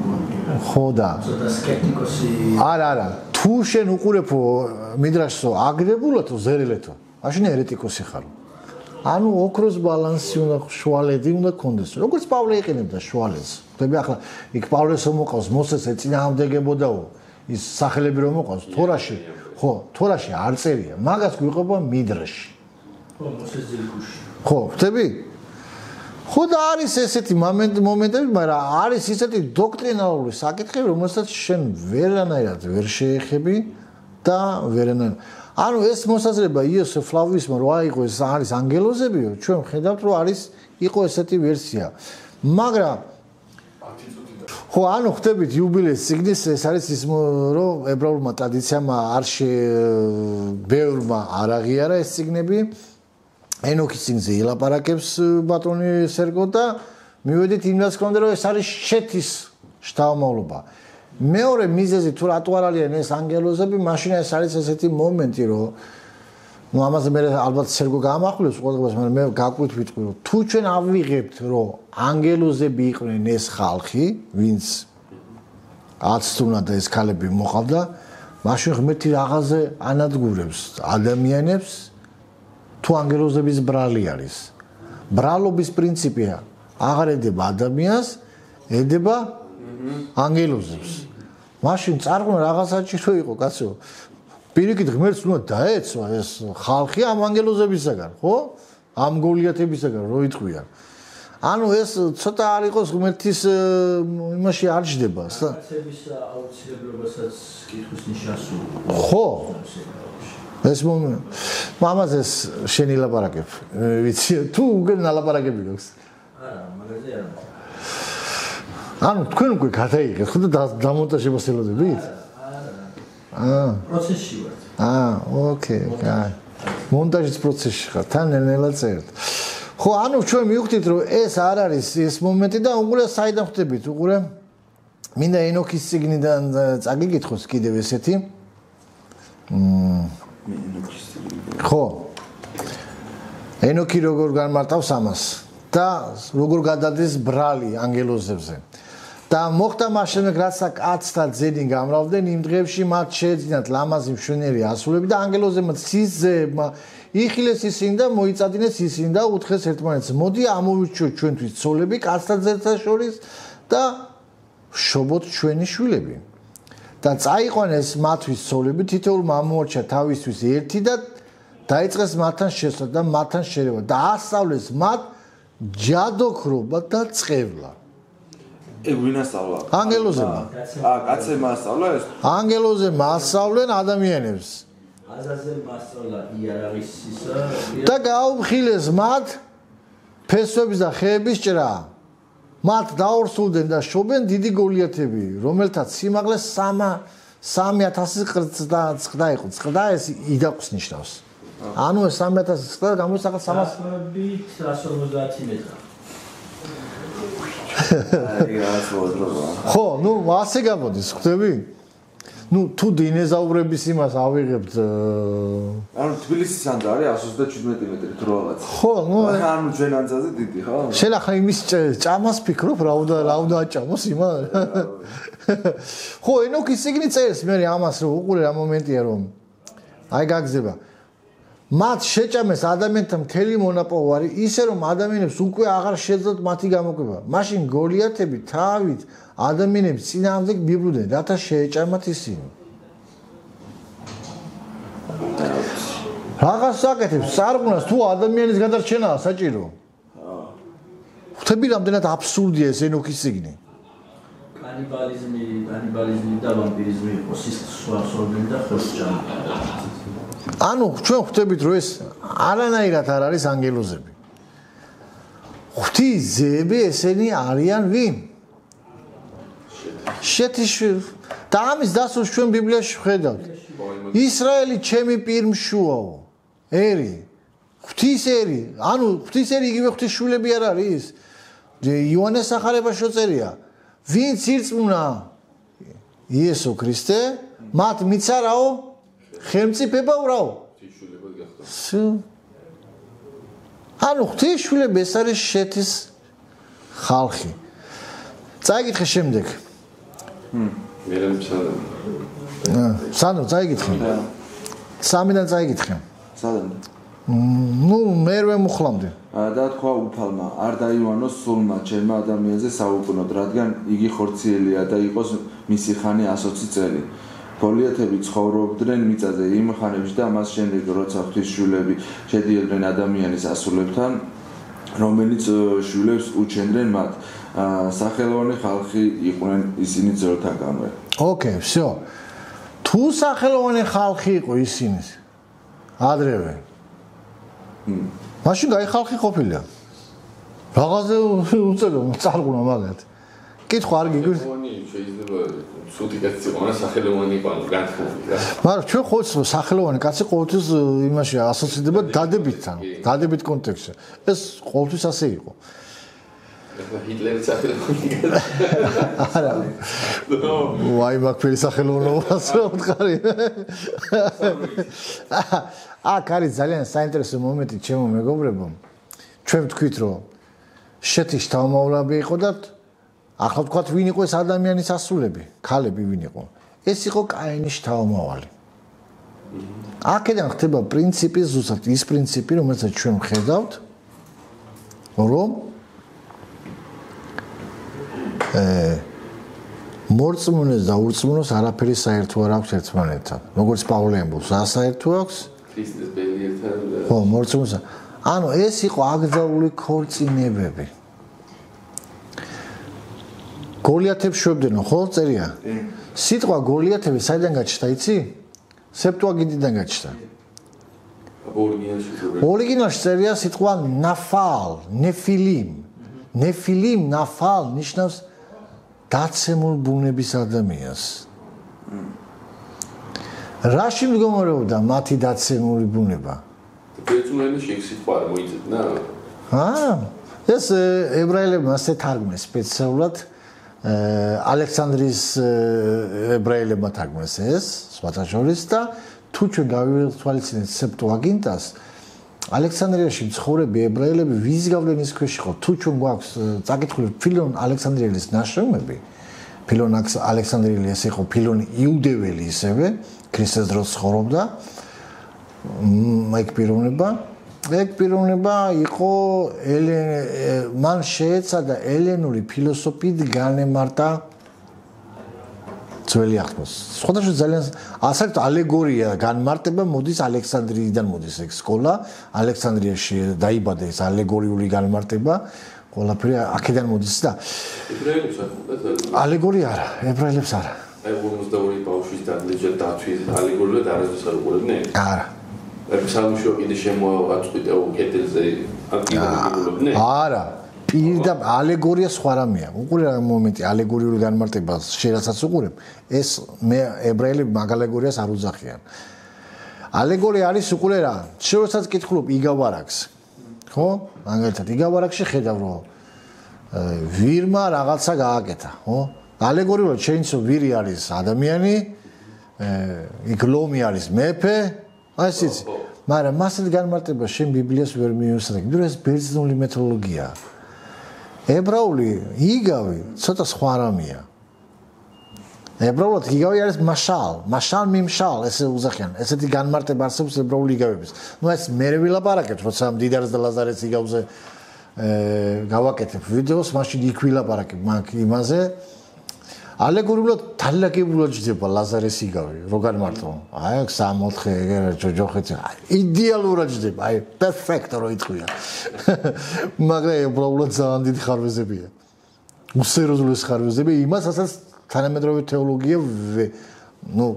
ხო და
ცოტა სკეპტიკოსი.
არა, თუ შენ უყურებო მიდრაშსო, აგრებულათო, ზერელეთო, მაშინ ერეტიკოსი ხარო. ანუ ოქროს ბალანსი უნდა შუალედი უნდა კონდეს. როგორც პავლე იყენებდა შუალედს. ხდები ახლა იქ პავლეს მოყავს, მოსეს ეწინააღმდეგებოდაო. ის სახელები რომ მოყავს, თორაში, ხო, თორაში არ წერია. მაგას გვიყვება მიდრაში.
ხო, მოსეს ძილქუში.
ხო, ხდები? ხო და არის ესეთი მომენტები, მაგრამ არის ისეთი დოქტრინალური საკითხი, რომელსაც შენ ვერანაირად ვერ შეეხები და ვერანაირად ანუ ეს მოსაზრება იოსებ ფლავიუსმა რო აიღო ეს არის ანგელოზებიო, ჩვენ ხედავთ რომ არის იყო ესეთი ვერსია. მაგრამ ხო, ანუ ხდებით იუბილეს წიგნის ეს არის ის რომ ებრაულმა ტრადიციამ არ ბევრმა არ აღიარა ეს წიგნები. ენოქის წიგნზე ილაპარაკებს ბატონი სერგო და მივედით იმას გქონდა რომ ეს არის შეთის შთამომავლობა. მეორე მიზეზი თუ რატო არ არიან ეს ანგელოზები, მაშინ ეს არის ესეთი მომენტი, რომ ნუ ამაზე მე ალბათ სერგო გაამახვილებს ყველას, მაგრამ მე გაკვით ვიტყვი, რომ თუ ჩვენ ავიღებთ, რომ ანგელოზები იყვნენ ეს ხალხი, ვინც აცდუნა და ეს ქალები მოყავდა, მაშინ ღმერთი რაღაცზე ანადგურებს ადამიანებს, თუ ანგელოზების ბრალი არის. ბრალობის პრინციპია აღარ ედება ადამიანს, ედება ანგელოზებს. მაშინ წარღვნა რაღაც საჭირო იყო, კაცო. პირიქით ღმერთს უნდა დაეცვა ეს ხალხი ამ ანგელოზებისაგან, ხო? ამ გოლიათებისაგან რო იტყვია. ანუ ეს ცოტა არ იყოს ღმერთის იმაში არ ჯდება.
კაცების აუცილებლობასაც კითხვის ნიშანს სულ.
ხო. ეს მამაზე შენი ლაპარაკებ. ვიცი, თუ უგენ ლაპარაკები გქონს.
არა, მაგაზე არ.
ანუ თქვენ უკვე გადაიღეთ, ხო და დამონტაჟებას ელოდებით?
პროცესში ვართ.
ოკეი, კაი. მონტაჟის პროცესში ხარ, თან ნელ-ნელა წერთ. ხო, ანუ ჩვენ მივხვდით, რომ ეს არ არის ეს მომენტი და უყურე საიდან ხვდებით, უყურე. მინდა ენოქის წიგნიდან წაგიკითხოს კიდევ ესეთი. ხო. ენოქი როგორ განმარტავს ამას და როგორ გადადის ბრალი ანგელოზებზე. და მოხდა მას შემდეგ, რაც კაცთა ძენი გამრავლდნენ, იმ დღეებში მათ შეეძინათ ლამაზი მშვენიერი ასულები და ანგელოზებმა ცისძეებმა იხილეს ისინი და მოიწადინეს ისინი და უთხრეს ერთმანეთს: მოდი ამოვირჩიოთ ჩვენთვის ცოლები კაცთა ძეთა შორის და შობოთ ჩვენი შვილები. და წაიყვანეს მათთვის ცოლები, თითოეულმა ამოარჩია თავისთვის ერთი და დაიწყეს მათთან შესვლა და მათთან შერევა და ასწავლეს მათ ჯადოქრობა და წყევლა.
ვინასწავლა?
ანგელოზებმა.
კაცებმა ასწავლა ეს?
ანგელოზებმა ასწავლენ ადამიანებს.
აზაზელმა ასწავლა იარაღისისა
და გაუმხილეს მათ ფესვების და ხეების ჭრა. მათ დაორსულდნენ და შობენ დიდი გოლიათები, რომელთაც სიმაღლე 3000 წყდა იყო. წყდა ეს იდაყვის ნიშნავს. ანუ ეს 3000 წყდა გამოსახა 300
350 მეტრა.
ხო, ნუ ასე გამოდის, ხვდები? ნუ თუ დინეზავრების იმას ავიღებთ
ანუ თბილისისთან და არის 137 მეტრი თუ რაღაც.
ხო, ნუ
ანუ ჩვენ ანძაზე დიდი, ხო?
შენ ახლა იმის ჭამას ფიქრობ, რა უნდა აჭამოს იმა? ხო, ენოქის წიგნი წერს მე ამას რომ უყურე რა მომენტია რომ აი გაგზება. მათ შეჭამეს ადამიანთა მთელი მონაპოვარი, ისე რომ ადამიანებს უკვე აღარ შეძლოთ მათი გამოკვება. მაშინ გოლიათები თავით ადამიანებს წინააღმდეგ მიბრუნდნენ, რათა შეეჭამათ ისინი. რაღაც საკეთებს წარღვნას თუ ადამიანის გადარჩენაა საჭირო. ხვდები რამდენად აბსურდია ეს ენოქის წიგნი.
კანიბალიზმი და ვამპირიზმი იყო სისხლსვარსობენ და ხელსჭამი.
ანუ ჩვენ ხვდებით რომ ეს არანაირად არ არის ანგელოზები. ღვთის ძეები ესენი არიან ვინ? შეთის და ამის დასურს ჩვენ ბიბლიაში ვხედავთ. ისრაელი ჩემი პირმშუაო. ერი. ღვთის ერი, ანუ ღვთის ერი იგივე ღვთის შვილები არ არის? იოანეს სახარებაში წერია. ვინც ირწმუნა იესო ქრისტე, მათ მიცარაო ხელმწიფება ვრაო. ანუ ღვთის შვილები ეს არის შეთის ხალხი. წაიკითხე შემდეგ. სანდრო წაიკითხე. 3-დან წაიკითხე.
სადან?
ნუ მერვე მუხლამდე.
და თქვა უფალმა, არ დაივანოს სულმა ჩემმა ადამიანზე საუკუნოდ, რადგან იგი ხორციელია და იყოს მისი ხანი 120 წელი. გოლიათები ცხოვრობდნენ მიწაზე იმ ხანებში და მას შემდეგ როცა ღვთის შვილები შედიოდნენ ადამიანის ასულებთან, რომელიც შვილებს უჩენდნენ მათ. სახელოვანი ხალხი იყვნენ ისინი ძველთაგანვე.
ოკეი, всё. თუ სახელოვანი ხალხი იყო ისინი ადრევე. მაშინ გაი ხალხი ყოფილა. რაღაცე უწევო წარღვნა მაგათ. კითხვა არ გიგვირს?
შეიძლება სუდი კაცი იყო, მაგრამ სახელოვანი იყო, ანუ განთქმული რა.
მაგრამ ჩვენ ხოც სახელოვანი კაცი ყოველთვის იმაში ასოცირდება დადებითთან, დადებით კონტექსტში. ეს ყოველთვის ასე იყო.
ჰიტლერის სახელოვანი კაცი.
არა. ვაი მაგფერი სახელოვნებას რა ვთქარი. აქ არის ძალიან საინტერესო მომენტი ჩემო მეგობრებო. ჩვენ ვთქვით რომ შეთის თავმოვლები იყო და ახლა ვთქვათ ვინ იყო ეს ადამიანის ასულები, ქალები ვინ იყო? ეს იყო კაინის თავმოვალი. აქედან ხდება პრინციპი, ზუსტად ის პრინციპი, რომელსაც ჩვენ ვხედავთ, რომ მორწმუნეს და ურწმუნოს არაფერი საერთო არ აქვს ერთმანეთთან. როგორც პავლე ამბობს, რა საერთო აქვს?
ქრისტეს ბედიერთან.
ხო, მორწმუნს. ანუ ეს იყო აკრძალული ქორწინებები. გოლიათებს შვებდნენო, ხო, წერია? სიტყვა გოლიათები საიდან გაჩნდა, იცი? სეპტუაგინტიდან გაჩნდა. ორიგინალში წერია სიტყვა ნაფალ, ნეფილიმ. ნეფილიმ, ნაფალ ნიშნავს დაცემულ ბუნების ადამიანს. რაში მდგომარეობდა მათი დაცემული ბუნება?
ბერძნულენში ეს სიტყვა არ მოიძებნა?
ეს ებრაელებმა ასე თარგმნეს სპეციალურად ალექსანდრიის ებრაელებმა თარგმნეს ეს სხვათა შორის და თუ ჩვენ გავივალთვალისწინებთ სეპტუაგინტას ალექსანდრიაში მცხოვრები ებრაელები ვის გავლენის ქვეშ იყო თუ ჩვენ გვაქვს წაკითხული ფილონ ალექსანდრიელის ნაშრომები ფილონ ალექსანდრიელი ეს იყო ფილონ იუდეველი ისევე ქრისტეს დროს ცხოვრობდა ეგ პიროვნება იყო მან შეეცადა ელენური ფილოსოფიით განემართა ძველი აღთქმის. სხვადასხვა ძალიან ასეთ ალეგორია განმარტება მოდის ალექსანდრიიდან მოდის ეგ სკოლა ალექსანდრიაში დაიბადა ეს ალეგორიული განმარტება ყველაფერი აქედან მოდის და
ებრაელებს არ
ალეგორია არა ებრაელებს არა
აი 52 ბავშვის დადლეჯა დაცვის ალეგორიულად არასდროს არ უყურებდნენ
არა
სამშო კიდე შემოაწყვიტა უკეთელზე აქტიურობდნენ
არა პირდაპირ ალეგორია სხვა რამეა უყურე რა მომენტი ალეგორიული განმარტებას შერასაც უყურებ ეს მე ებრაელები მაგ ალეგორიას არ უძახიან ალეგორია არის უყურე რა შევეცად კითხულობ იგავარაკს ხო მაგალითად იგავარაკში ხედავ რომ ვირმა რაღაცა გააკეთა ხო ალეგორიულად შეინცო ვირი არის ადამიანი იქ ლომი არის მეფე აი ეს იცი მაგრამ მასეთ განმარტებას შენ ბიბლიას ვერ მიუსწრებ იმიტომ რომ ეს ბერძნული მეთოდოლოგიაა ებრაული იგავი ცოტა სხვა რამეა ებრაულად იგავი არის მაშალ მიმშალ ესე უზახიან ესეთი განმარტება არსებობს ებრაული იგავების ნუ ეს მე ვილაპარაკებ როცა მდიდარს და ლაზარეს იგავზე გავაკეთებ ვიდეოს მაშინ იქ ვილაპარაკებ მაგ იმაზე ალეგორიულად თალაკებულად ჯდება ლაზარეს იგავი რო განმარტო აი 3-4 ჯოჯოხეთი იდეალურად ჯდება აი პერფექტო რო იტყვია მაგრამ ებრაულად ძალიან დიდი ხარვეზებია უსერიოზული ხარვეზები იმასაც თანამედროვე თეოლოგია ნუ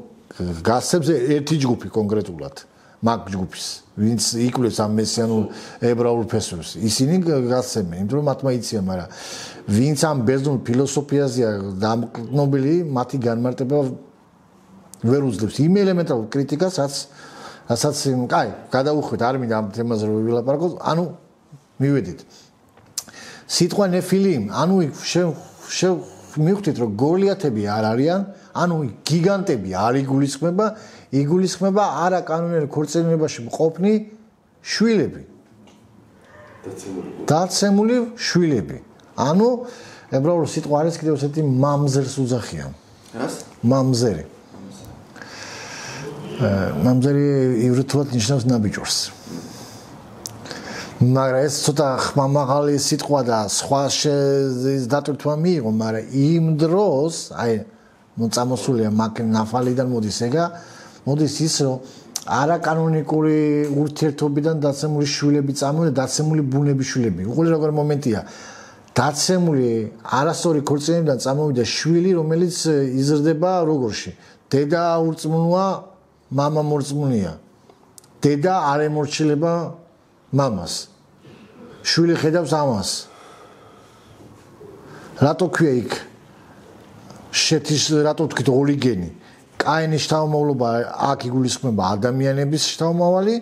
გასცემს ერთი ჯგუფი კონკრეტულად მაგ ჯგუფის ვინც იკვლევს ამ მესიანულ ებრაულ ფესვებს ისინი გასცემენ იმიტომ რომ მათმა იციან მაგრამ ვინც ამ ბერძნულ ფილოსოფიაზეა დამკნობილი მათი განმარტება ვერ უძლებს იმ ელემენტარულ კრიტიკას რასაც აი გადაუხვით არ მინდა ამ თემაზე რომ ვილაპარაკოთ ანუ მივედით სიტყვა ნეფილიმ ანუ მივხვდით რომ გოლიათები არ არიან ანუ გიგანტები არ იგულისხმება არა კანონიერ ქორწინებაში მყოფნი შვილები დაცემული შვილები ანუ ებრაულ სიტყვა არის კიდევ ესეთი მამზერს უძახიან რას მამზერი ივრითულად ნიშნავს ნაბიჯურს მაგრამ ეს ცოტა ხმამაღალი სიტყვა და სხვა დატვირთვა მიიღო მაგრამ იმ დროს აი მოწამოსულია მაგ ნაფალიდან მოდის ეგა მოდის ის რომ არაკანონიკური ურთიერთობიდან დაცემული შვილები წამოვიდა დაცემული ბუნების შვილები უყურე როგორ მომენტია დაცემული არასწორი ქორწინებიდან წამოვიდა შვილი რომელიც იზრდება როგორში დედა ურწმუნოა მამა მორწმუნეა დედა არ ემორჩილება მამას შვილი ხედავს ამას რატო ქვია იქ შეთის რატო თქვით ორიგენი კაინის შთამომავლობა აქ იგულისხმება ადამიანების შთამომავალი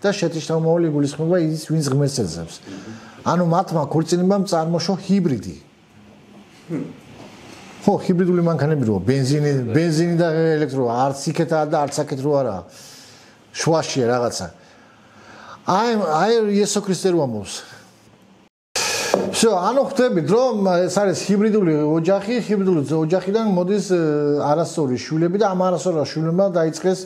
და შეთის შთამომავალი იგულისხმება ის ვინც ღმერთს ეძებს ანუ მათმა ქორწინებამ წარმოშო ჰიბრიდი ხო ჰიბრიდული მანქანები როა ბენზინი და ელექტრო არც იქეთაა და არც აქეთ რო არა შუაშია რაღაცა აი იესო ქრისტე რო ამბობს всё ანუ ხვდებით რომ ეს არის ჰიბრიდული ოჯახიდან მოდის არასწორი შვილები და ამ არასწორი შვილებმა დაიწყეს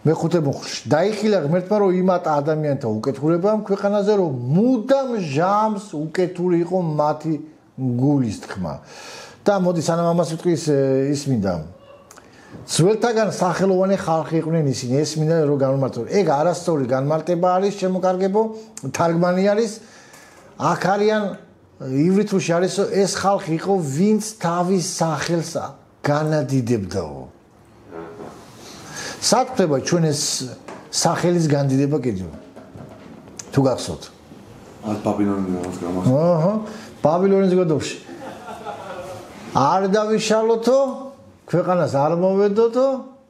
მეხუთე მუხლში დაიხილა ღმერთმა რომ იმატა ადამიანთა უკეთურება ამ ქვეყანაზე რომ მუდამ ჟამს უკეთური იყო მათი გულის თქმა და მოდი სანამ ამას ვიტყვი ის მინდა ძველთაგან სახელოვანი ხალხი იყვნენ ისინი ეს მინდა რომ განმარტო ეგ არასწორი განმარტება არის შემოკარგებო თარგმანი არის აქ არიან ივრითულში არის ეს ხალხი იყო ვინც თავის სახელს განადიდებდაო საქმეა ჩვენ ეს სახელის განდიდება კიდევ თუ გახსოვთ
არ ბაბილონის გამოს
აჰა ბაბილონის გოდოში არ დავიშალოთო ქვეყანას არ მოვედოთო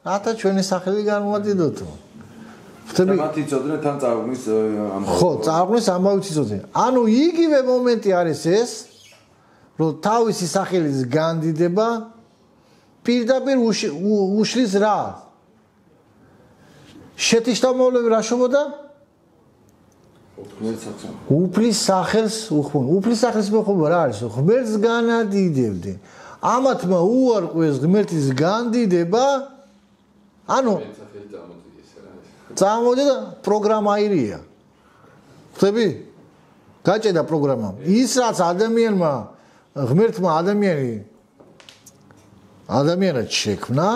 რათა ჩვენი სახელი განვადიდოთო
ხტები მათი წოდნენ თან წარღვნის ამბავი
ხო წარღვნის ამბავი წოდნენ ანუ იგივე მომენტი არის ეს რომ თავისი სახელის განდიდება პირდაპირ უშლის რა შეთიშტამოვლები რა შობოდა უფლის სახელს უხმო უფლის სახელის მოხმობა რა არის ღმერთს განადიდებდნენ ამათმა უარყვეს ღმერთის განდიდება ანუ წამოდიდა პროგრამა აირია ხტები გაჭედა პროგრამა ის რაც ადამიანმა ღმერთმა ადამიანად შექმნა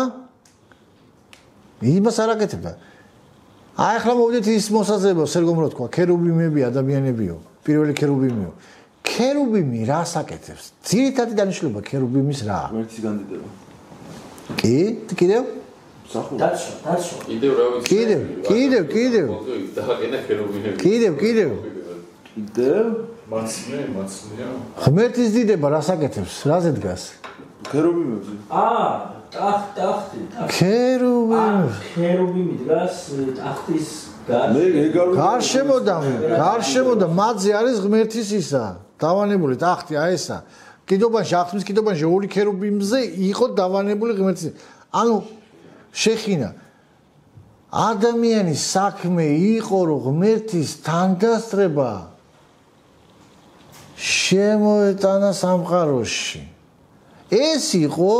იმას არ აკეთებდა აი ახლა მოვიდეთ ის მოსაზრება სერგომ რო თქვა ქერუბიმები ადამიანებიო პირველი ქერუბიმიო ქერუბიმი რას აკეთებს ძირითადი დანიშნულება ქერუბიმის რა
ღმერთის განდიდება
კი კიდევ
დაცვა
კიდევ რა ვიცი
კიდევ
დააყენა ქერუბიმები
კიდევ
მაცნია
ღმერთის დიდება რას აკეთებს რაზე დგას
ქერუბიმებზე
ტახტი
ქერუბიმი
დგას ტახტის
გარშემო და მათზე არის ღმერთის ისა დავანებული ტახტი აი ესა კიდობანში აღთმის კიდობანში ორი ქერუბიმზე იყო დავანებული ღმერთის ანუ შეხინა ადამიანის საქმე იყო რომ ღმერთის თანდასწრება შემოეტანა სამყაროში ეს იყო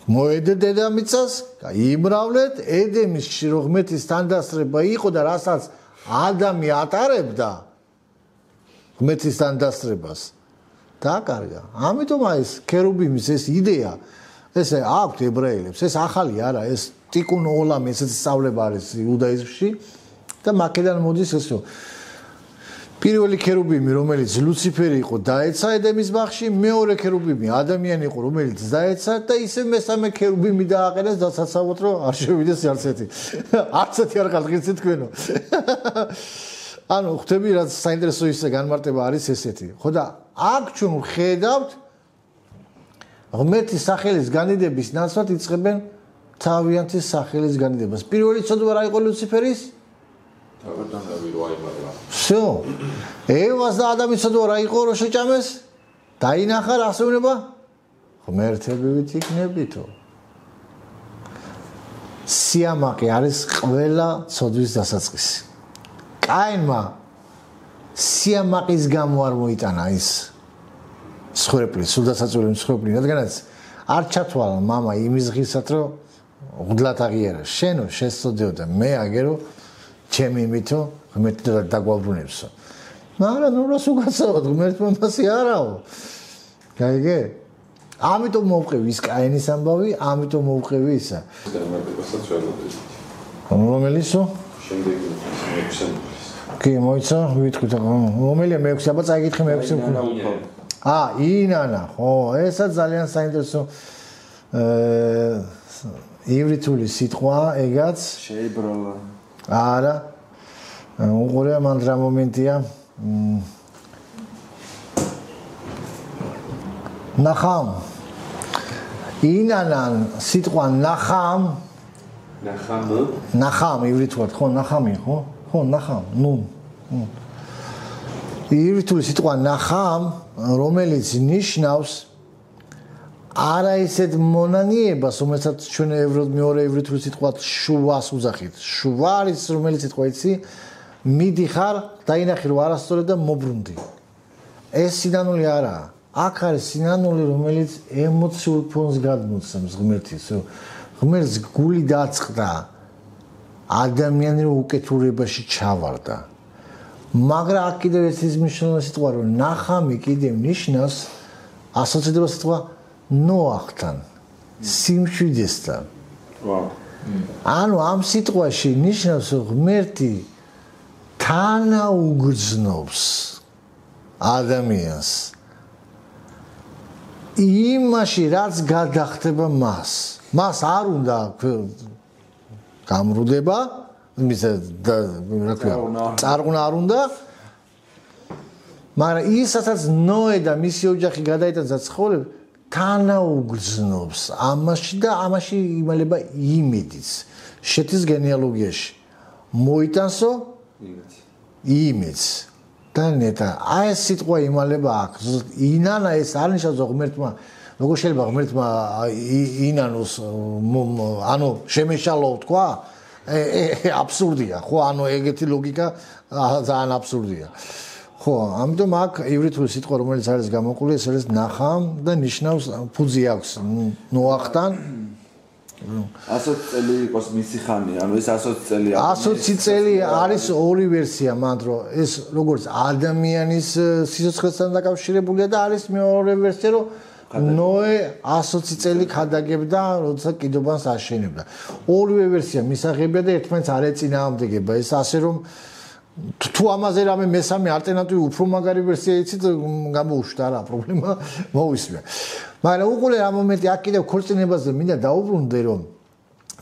მოედე დედამიწას გაიმრავლეთ ედემის ღმერთის თანდასწრება იყო და რასაც ადამი ატარებდა ღმერთის თანდასწრებას დაკარგა ამიტომ აი ეს ქერუბიმის ეს იდეა ესე აქვთ ებრაელებს ეს ახალი არა ეს ტიკუნ ოლამი ესეც სწავლება არის იუდაიზმში და მაკედან მოდის ესო პირველი ქერუბიმი რომელიც ლუციფერი იყო დაეცა ედემის ბაღში მეორე ქერუბიმი ადამიანი იყო რომელიც დაეცა და ისე მესამე ქერუბიმი დააყენეს დასაცავად რომ არ შევიდეს არცეთი არ ყალღიცი თქვენო ანუ ხვდები რაც საინტერესო ისე განმარტება არის ესეთი ხო და აქ ჩვენ ვხედავთ ღმერთის სახელის განიდების ნაცვლად იწყებენ თავიანთი სახელის განიდებას პირველი ცოდვა რა იყო ლუციფერის всё ევას და ადამიანის ცოდვა რა იყო რომ შეჭამეს დაინახა რა ასეუნება ღმერთებივით იქნებითო სიამაყე არის ყველა ცოდვის დასაწყისი კაინმა სიამაყის გამო არ მოიტანა ის სხვრეპლი სულდასაწული მსხვერპლი რადგანაც არ ჩათვალა მამა იმის ღირსად რომ ღვდლად აღიარა შენო შესწოდეო და მე აგერო ჩემი იმითო ღმერთი დაგვაბრუნებსო მაგრამ ნუ რას უგაცავად ღმერთმა მასე არაო გაიგე ამიტომ მოვყევი ის კაინის ამბავი ამიტომ მოვყევი ისა რომელიცო
შემდეგი
კი მოიცა ვიტყვით რომელია მე-6 აბა წაიკითხე მე-6 ინანა ხო ესაც ძალიან საინტერესო ივრითული სიტყვა ეგაც
შეიბრალა
არა უყურე მან რა მომენტია ნახამ ინანან სიტყვა ნახამ ივრითულად ხო ნახამი ხო ნახამ ნუ ივრითული სიტყვა ნახამ რომელიც ნიშნავს არა ისეთ მონანიებას რომელსაც ჩვენ მეორე ივრითული სიტყვა შუას უძახით შუა არის რომელიც სიტყვა იცი მიდიხარ დაინახე რომ არასწორად და მობრუნდი ეს სინანული არაა აქ არის სინანული რომელიც ემოციურ ფონს გადმოცემს ღმერთის ღმერთს გული დაწყდა ადამიანი უკეთურებაში ჩავარდა. მაგრამ აქ კიდევ ერთი მნიშვნელოვანი სიტყვა რომ ნახამი კიდევ ნიშნავს ასოცირდება სიტყვა ნოახთან, სიმშვიდესთან. ანუ ამ სიტყვაში ნიშნავს ღმერთი თანაუგრძნობს ადამიანს იმაში რაც გადახდება მას არ უნდა გამრუდება წარღვნა არ უნდა მაგრამ ისაც ნოე და მისი ოჯახი გადაიტანს ცხოვრება თანაუგრძნობს ამაში და ამაში იმალება იმედიც შეთის გენეალოგიაში მოიტანსო იმედს და ნეტა აი ეს სიტყვა იმალება აქ ინანა ეს არ ნიშნავს ღმერთმა როგორ შეიძლება ღმერთმა ინანოს ანუ შემეშალო თქვა აბსურდია ხო ანუ ეგეთი ლოგიკა ძალიან აბსურდია ხო ამიტომ აქ ივრითული სიტყვა რომელიც არის გამოყული ეს არის ნახამ და ნიშნავს ფუძი აქვს ნოახთან
100 წელი იყოს მისი ხანი ანუ ეს 100 წელი
100 წელი არის ორი ვერსია მანდ რომ ეს როგორც ადამიანის სიცოცხლესთან დაკავშირებულია და არის მეორე ვერსია რომ ნოე 100 წელი ქადაგებდა როცა კიდობანს აშენებდა ორივე ვერსია მისაღებია და ერთმანეთს არ ეწინააღმდეგება ეს ასე რომ თუ ამაზე რამე მესამე ალტერნატივი უფრო მაგარი ვერსია იცით გამოუშვა რა პრობლემა მოისმე მაგრამ უყურე რა მომენტი აქ კიდევ ქორწინებაზე მინდა დაუბრუნდე რომ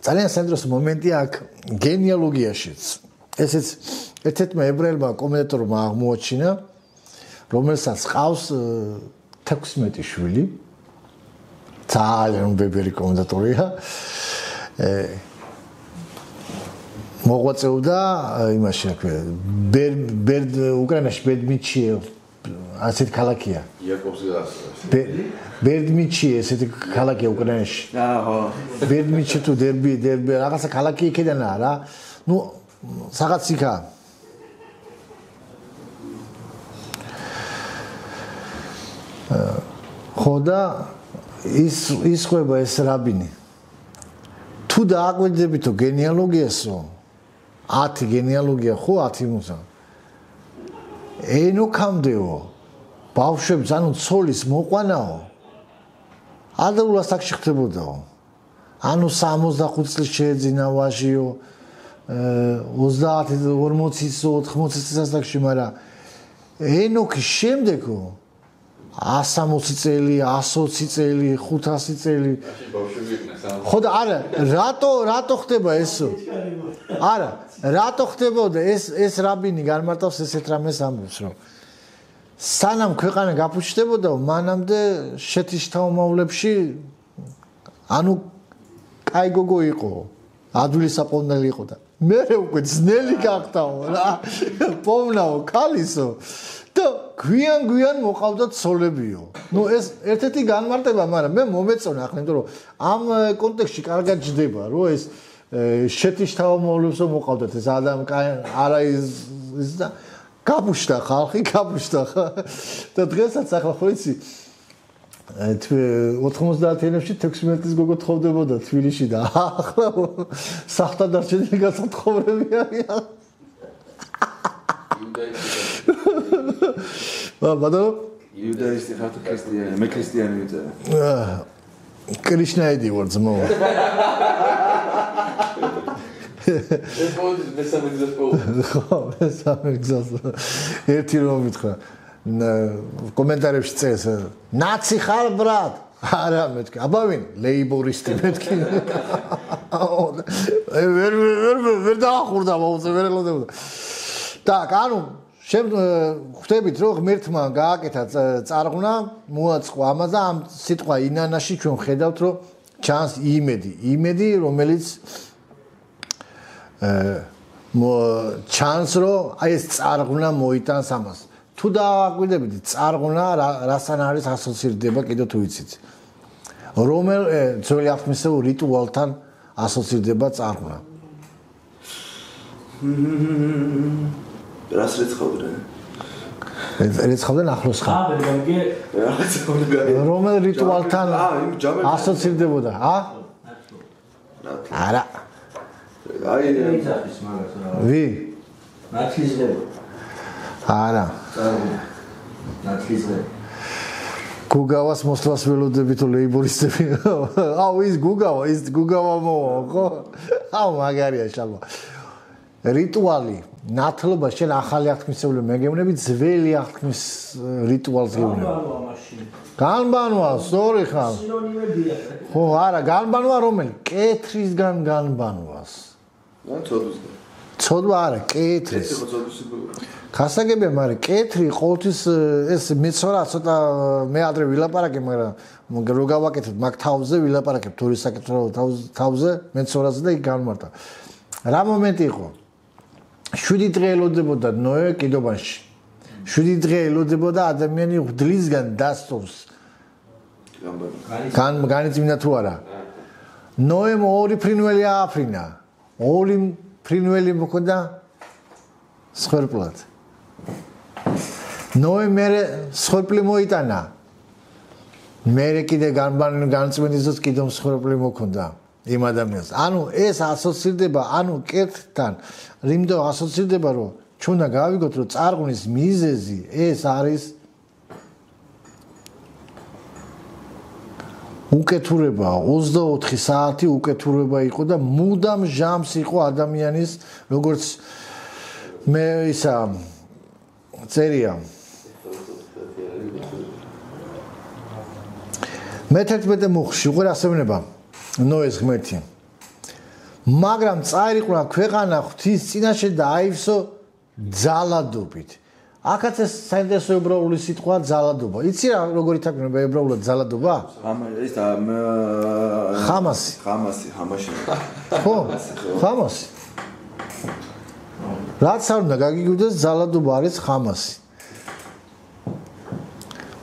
ძალიან საინტერესო მომენტია აქ გენეალოგიაშიც ესეც ერთ-ერთმა ებრაელმა კომენტატორმა აღმოაჩინა რომელსაც ყავს 16 შვილი ძალიან ბებერი კომენტატორია მოღვაწეობდა იმაში რა ქვია ბერდ უკრაინაში ბერდმიჩიე ასეთ ქალაქია
იაკობს გასწრა
ბერდმიჩიე ესეთი ქალაქია უკრაინაში
აჰო
ბერდმიჩიე თუ დერბი რაღაცა ქალაქი იქედანაა რა ნუ რაღაც იქა ხო და ის ხובה ეს რაბინი თუ დააკვირდებითო გენეალოგიასო 10 გენეალოგია ხო 10 მუსა ენოქამდეო ბავშვებს ანუ ცოლის მოყვანაო ადრეულად საკში ხდებოდაო ანუ 65 წლის შეეძინა ვაჟიო 30 40 80 წლის ასაკში მაგრამ ენოქის შემდეგო 160 წელი 120 წელი 500 წელი ხო და არა რატო ხდება ესო არა რატო ხდებოდა ეს რაბინი განმარტავს ესეთ რამეს ამბობს რომ სანამ ქვეყანა გაფუჭდებოდა მანამდე შეთის თაომავლებში ანუ კაი გოგო იყო ადვილი საპოვნელი იყო და მე უკვე ძნელი გახდაო რა პოვნაო კალისო და გვიან მოყავდა ცოლებიო. ნუ ეს ერთ-ერთი განმარტება, მაგრამ მე მომეწონა ახლა, იმიტომ რომ ამ კონტექსტში კარგად ჯდება, რომ ეს შეთის თავმოვლებსო მოყავდათ ეს არა ის და გაბუშდა ხალხი, გაბუშდა ხა. და დღესაც ახლა ხო იცი 90-იანებში 16 გოგო თხოვდებოდა თბილისში და ახლა სახთა დარჩენილი გასათხოვრები არიან. ბადო
იუდაისტი ხარ თუ ქრისტიანი? მე ქრისტიანი ვიწერ.
კრიშნაიდი ვარ ძმო.
ეს მოდის მესამე გზას პოულობ.
ხო, მესამე გზას. ერთი რომ მითხრა კომენტარებში წერს ნაცი ხარ ბრატ? არა მეთქი. აბავინ ლეიბორისტი მეთქი. ვერ დაახურდა მოუწე ვერ ელოდებოდა. так, ანუ ხვდებით რომ ღმერთმა გააკეთა წარღვნა, მოაწყვა ამაზე ამ სიტყვა ინანაში ჩვენ ხედავთ რომ ჩანს იმედი, რომელიც ჩანს რომ აი ეს წარღვნა მოიტანს ამას. თუ დააკვირდებით წარღვნა რასთან არის ასოცირდება კიდევ თუ იცით. რომელ ძველი აღთქმისეულ რიტუალთან ასოცირდება წარღვნა?
რას რეცხავდნენ?
რეცხავდნენ ახლოს ხარ. რომელ რიტუალთან ასოცირდებოდა? არა.
აი
ეძახის მაგას რა.
ვი?
ნათლისღები.
არა.
ნათლისღები.
გუგავას მოსვლას ველოდები თუ ლეიბორისტები. აუ ის გუგავა მოვა, ხო? აუ მაგარია შალვა. რიტუალი, ნათლობა შენ ახალი აღთქმისეული მეგევნები ძველი აღთქმის რიტუალს გეუბნები. განბანვა, სწორი ხარ.
სინონიმებია.
ხო, არა, განბანვა რომელი? კეთრისგან განბანვას.
რა ცოდვისგან.
ცოდვა არა, კეთრის.
ეს ხო ცოდვისი.
გასაგებია, მაგრამ კეთრი ყოველთვის ეს მეცხრა ცოტა მე ადრე ვილაპარაკე, მაგრამ რო გავაკეთებ მაგ თავზე ვილაპარაკებ თორი საკითხო თავზე მეცხრაზე და იქ განმარტა. რა მომენტი იყო? 7 დღე ელოდებოდა ნოე კიდობანში. 7 დღე ელოდებოდა ადამიანი ღვთლისგან დასწორს. განიწმინდა თუ არა? ნოემ 2 ფრინველი ააფრინა. 2 ფრინველი მოხდა სხერპლად. ნოე მერე სხერპლი მოიტანა. მერე კიდე განწმინდისას კიდე სხერპლი მოხდა იმ ადამიანს. ანუ ეს ასოცირდება, ანუ კეთთან რიმდო ასოცირდება, რომ ჩვენ და გავიგოთ, რომ წარღვნის მიზეზი ეს არის უკეთურება, 24 საათი უკეთურება იყო და მუდამ ჟამს იყო ადამიანის, როგორც მე ისა წერია. მე-11 მუხლში უყურე ასევნება ნოეს ღმერთი. მაგრამ წაირიყვა ქვეყანა ღვთის წინაშე და აივსო ძალადობით. აქაც ეს საინტერესო ებრაული სიტყვა ძალადობა. იცი რა როგორ ითარგმნება ებრაულად ძალადობა?
ეს
ხამასი.
ხამაში.
ხო, ხამასი. რაც არ უნდა გაგიგდეს ძალადობა არის ხამასი.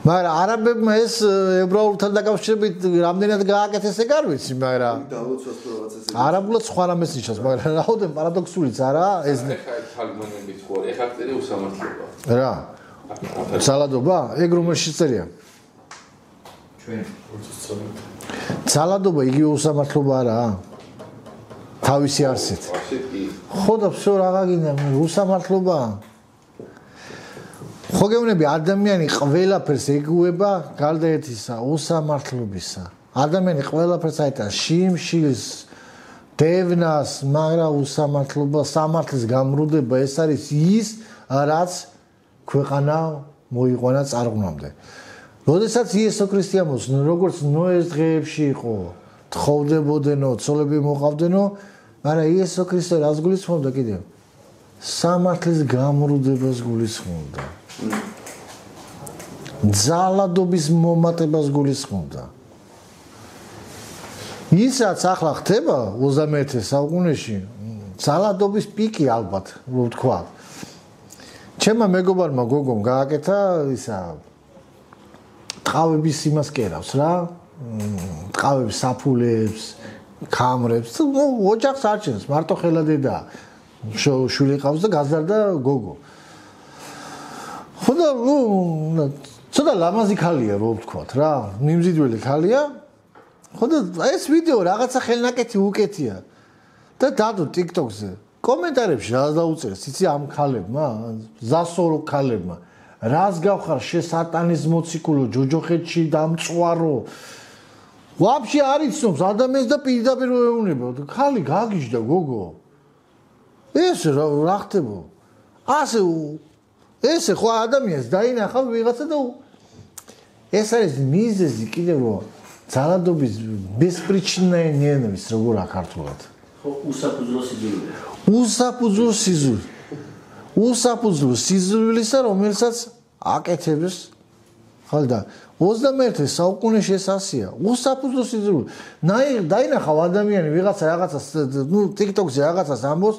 მაგრამ არაბებმა ეს ებრაულთან დაკავშირებით რამდენად გააკეთეს ეგ არ ვიცი, მაგრამ არაბულად სხვა რამეს ნიშნავს, მაგრამ რაოდენ პარადოქსულიც არა ეს
თარგმანებით ხო ეხლა წერია უსამართლობა.
რა? ძალადობა? ეგ რომელში წერია?
ჩვენ
ძალადობა იგივე უსამართლობა არაა? თავისი არსით. ხო და всё რა გაგინდა უსამართლობა? ხო გეუბნები ადამიანი ყველაფერს ეგუება გარდა ერთისა უსამართლობისა. ადამიანი ყველაფერს აიტანს შიმშილს, დევნას, მაგრამ უსამართლობა, სამართლის გამრუდება ეს არის ის, რაც ქვეყანა მოიყვანა წარღვნამდე. როდესაც იესო ქრისტე ამოსნა, როგორც ნოეს დღეებში იყო, თხოვდებოდენო, ცოლები მოყავდენო, მაგრამ იესო ქრისტე რას გულისხმობდა კიდევ? სამართლის გამრუდებას გულისხმობდა. ძალადობის მომატებას გულისხმობდა. ისაც ახლა ხდება 21 საუკუნეში ძალადობის პიკი ალბათ, რო ვთქვა. ჩემმა მეგობარმა გოგომ გააკეთა ისა ტყავების იმას კერავს რა. ტყავების საფულებს, კამრებს, ოჯახს არჩენს, მარტო ხელა დედა. შვილი ყავს და გაზარდა გოგო. ხო და ცოტა ლამაზი ქალია რო ვთქვათ რა, მიმზიდველი ქალია. ხო და ეს ვიდეო რაღაცა ხელნაკეთი უკეთია. და დადო TikTok-ზე. კომენტარებში რა დაუწერეს, იცი ამ ქალებმა, ზასორო ქალებმა. რას გავხარ შესატანის მოციქულო, ჯოჯოხეთში დამწვარო. ვაფშე არ იცნობს ადამიანს და პირდაპირ ეუბნება. ქალი გაგიჟდა გოგო. ეს რა ხდება? ესე ხო ადამიანს დაინახავ ვიღაცა და ეს არის მიზეზი კიდევ რომ ძალადობის беспричинность როგორ აკართულად.
ხო უსაფუძვლო სიძულვილი. უსაფუძვლო სიძულვილისა რომელსაც აკეთებს ხალდა 21 საუკუნეში ეს ასია. უსაფუძვლო სიძულვილი. დაინახავ ადამიანი ვიღაცა რაღაცას TikTok-ზე რაღაცას ამბობს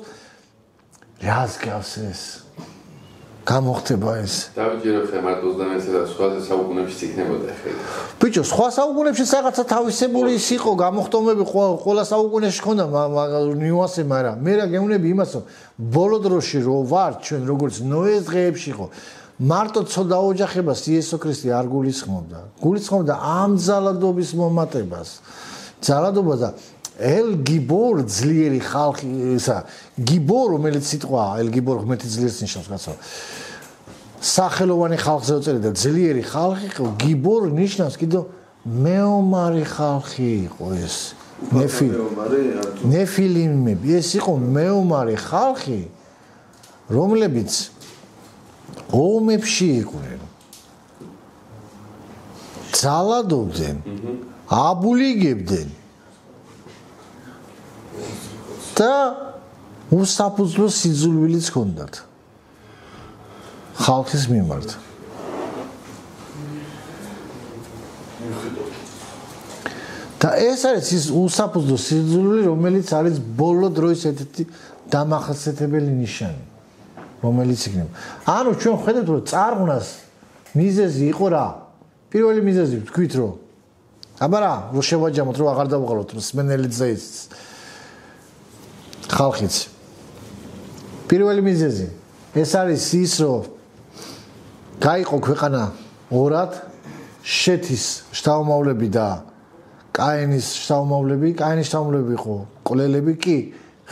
რას გავს ეს? გამოხდება ეს.
დავიჯერო ხე მარტო 21 და სხვა საუკუნეებში იქნებოდა ხე.
ბიჭო, სხვა საუკუნეებში რაღაცა თავისებული ის იყო, გამოხტომები ყველა საუკუნეში ხონდა ნიუანსი, მაგრამ მე რა გეუბნები იმას, რომ ბოლო დროში რო ვარ ჩვენ როგორც ნოეს დღეებში იყო, მარტო ცოდა ოჯახებას იესო ქრისტე არ გულისხმობდა. გულისხმობდა ამ ძალადობის მომატებას. ძალადობა და ელ გიბორ ძლიერი ხალხი ისა გიბორ რომელიც სიტყვა ელ გიბორ ღმერთი ძლიერს ნიშნავს კაცო სახელოვანი ხალხზე უწერდა ძლიერი ხალხი იყო გიბორ ნიშნავს კიდევ მეომარი ხალხი იყო ეს ნეფილიმები ეს იყო მეომარი ხალხი რომლებიც ომებში იყვნენ ძალადობდნენ აბულიგებდნენ და უსაფუძვლო სიძულვილიც ჰქონდათ ხალხის მიმართ და ეს არის ის უსაფუძვლო სიძულვილი რომელიც არის ბოლო დროის ერთ-ერთი დამახასიათებელი ნიშანი რომელიც იქნება ანუ ჩვენ ხედავთ რომ წარღვნას მიზეზი იყო რა პირველი მიზეზი ვთქვით რომ აბა რა რომ შევაჯამოთ რომ აღარ დავყალოთ სმენელიძე ის ხალხიც პირველი მიზეზი ეს არის ის რომ გაიყო ქვეყანა ორად შეთის შთამომავლები და კაენის შთამომავლები იყო კვლელები კი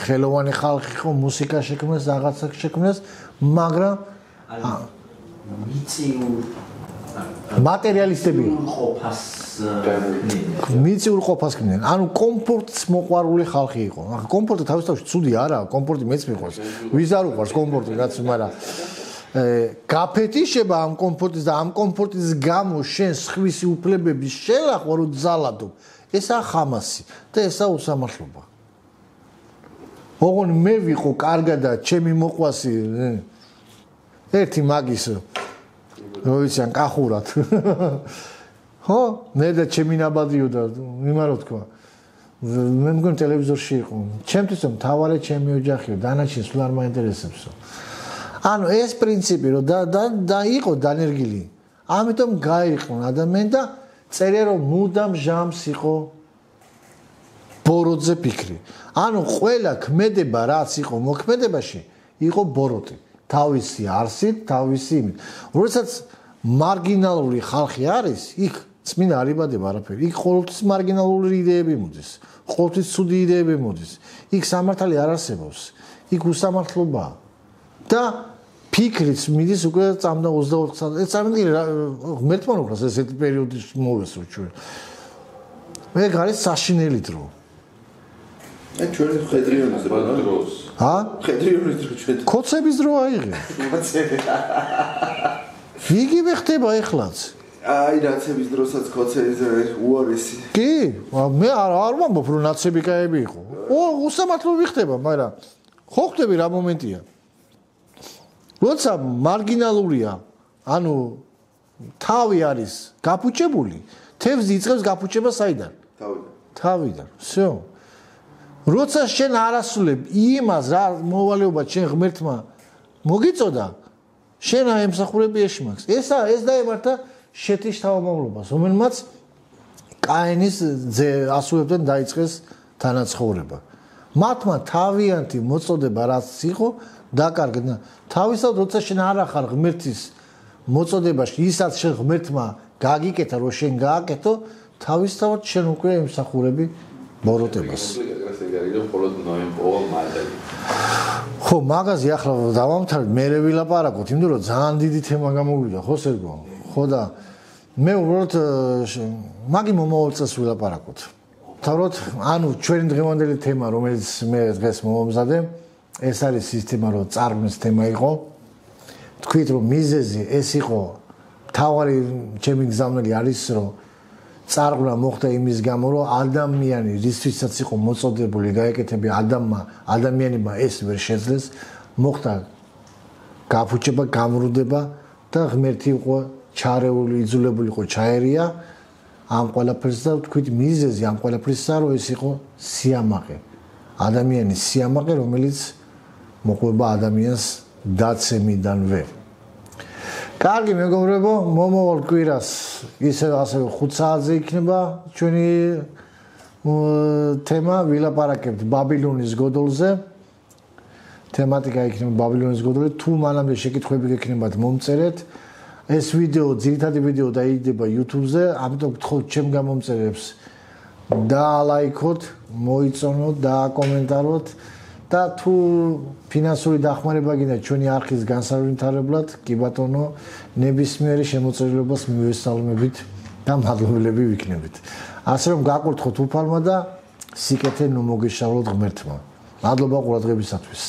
ხელოვანი ხალხი იყო მუსიკა შექმნეს რაღაცა შექმნეს მაგრამ მატერიალისტები მიწიურ ყოფას ქმნიან ანუ კომფორტს მოყვარული ხალხი იყო ახლა კომფორტი თავისთავად ცუდი არაა კომფორტი მეც მიყვარს ვის არ უყვარს კომფორტი რაც მაგრამ გაფეთიშება ამ კომფორტის და ამ კომფორტის გამო შენ სხვისი უფლებების შელახვა რომ ძალადობ ესაა ხამასი და ესაა უსამართლობა ოღონდ მე ვიყო კარგად და ჩემი მოყვასი ერთი მაგის როიციან კახურად ხო მე და ჩემი ნაბადიო და იმარო თქვა მე მგონი ტელევიზორში იყო ჩემთვის მთავარი ჩემი ოჯახიო დანარჩენი სულ არ მაინტერესებსო ანუ ეს პრინციპი რომ და იყო დანერგილი ამიტომ გაიყვნა ადამიანი და წერია რომ მუდამ ჟამს იყო ბოროტზე ფიქრი ანუ ყველა ქმედება რაც იყო მოქმედებაში იყო ბოროტი თავისი არსით თავისი იმით როდესაც მარგინალური ხალხი არის იქ წმინდა არ იბადება არაფერი იქ ყოველთვის მარგინალური იდეები მოდის ყოველთვის ცუდი იდეები მოდის იქ სამართალი არ არსებობს იქ უსამართლობაა და ფიქრიც მიდის უკვე წამდა 24 საათი ეს წარმოგიდგენთ ღმერთმა უკრას ესეთი პერიოდი მოვესწრო ჩვენ მე არის საშინელი დრო
ჩვენ ხედრიონის დროს ხედრიონის დროს ჩვენ
კოცების დრო აიღე იგივე ხდება ეხლაც
აი ნაცების დროსაც კოცების უარესი
კი მე არ ვამბობ რომ ნაცები კაები იყო უსამართლო ვიხდება მაგრამ ხო ხდები რა მომენტია როცა მარგინალურია ანუ თავი არის გაფუჭებული თევზი იწყებს გაფუჭებას საიდან თავიდან всё როცა შენ არასრულებ იმას რა მოვალეობა შენ ღმერთმა მოგიწოდა შენ აემსახურები ეშმაკს ეს დაემართა შეთის შთამომავლობას რომელმაც კაენის ასულებთან დაიწყეს თანაცხოვრება მათმა თავიანთი მოწოდება რაც იყო დაკარგდა თავისთავად როცა შენ არ ახარ ღმერთის მოწოდებაში ისაც შენ ღმერთმა გაგიკეთა რომ შენ გააკეთო თავისთავად შენ უკვე ემსახურები ბოროტებას ხო მაგაზე ახლა დავამთავრებ მე ვილაპარაკოთ იმიტომ რომ ძალიან დიდი თემა გამოგვიდა ხო სერგო ხო და მე უბრალოდ მაგი მომავალ წელს ვილაპარაკოთ თავად ანუ ჩვენი დღევანდელი თემა რომელიც მე დღეს მომზადე ეს არის ის თემა რომ წარღვნის თემა იყო თქვით რომ მიზეზი ეს იყო თავარი ჩემი გზავნილი არის რომ წარღვნა მოხდა იმის გამო რომ ადამიანი რისთვისაც იყო მოწოდებული გაეკეთებია ადამიანებმა ეს ვერ შეძლეს მოხდა გაფუჭება გამრუდება და ღმერთი იყო ჩარეული იძულებული იყო ჩაერია ამ ყველაფერს და თქვით მიზეზი ამ ყველაფრისა რომ ეს იყო სიამაყე ადამიანის სიამაყე რომელიც მოყვება ადამიანს დაცემიდანვე კარგი მეგობრებო მომავალ კვირას ისევ ასევე 5 საათზე იქნება ჩვენი თემა ვილაპარაკებთ ბაბილონის გოდოლზე თემატიკა იქნება ბაბილონის გოდოლი თუ მანამდე შეკითხვები გექნებათ მომწერეთ ეს ვიდეო ძირითადი ვიდეო დაიდება YouTube-ზე ამიტომ გთხოვთ ჩემ გამომწერებს დაალაიქოთ, მოიწონოთ, დააკომენტაროთ და თუ ფინანსური დახმარება გინდათ ჩვენი არხის განსავითარებლად, კი ბატონო, ნებისმიერი შემოწირულობას მივესალმებით და მადლობელები ვიქნებით. ასე რომ გაკურთხოთ უფალმა და სიკეთე ნუ მოგეშალოთ ღმერთმა. მადლობა ყურადღებისათვის.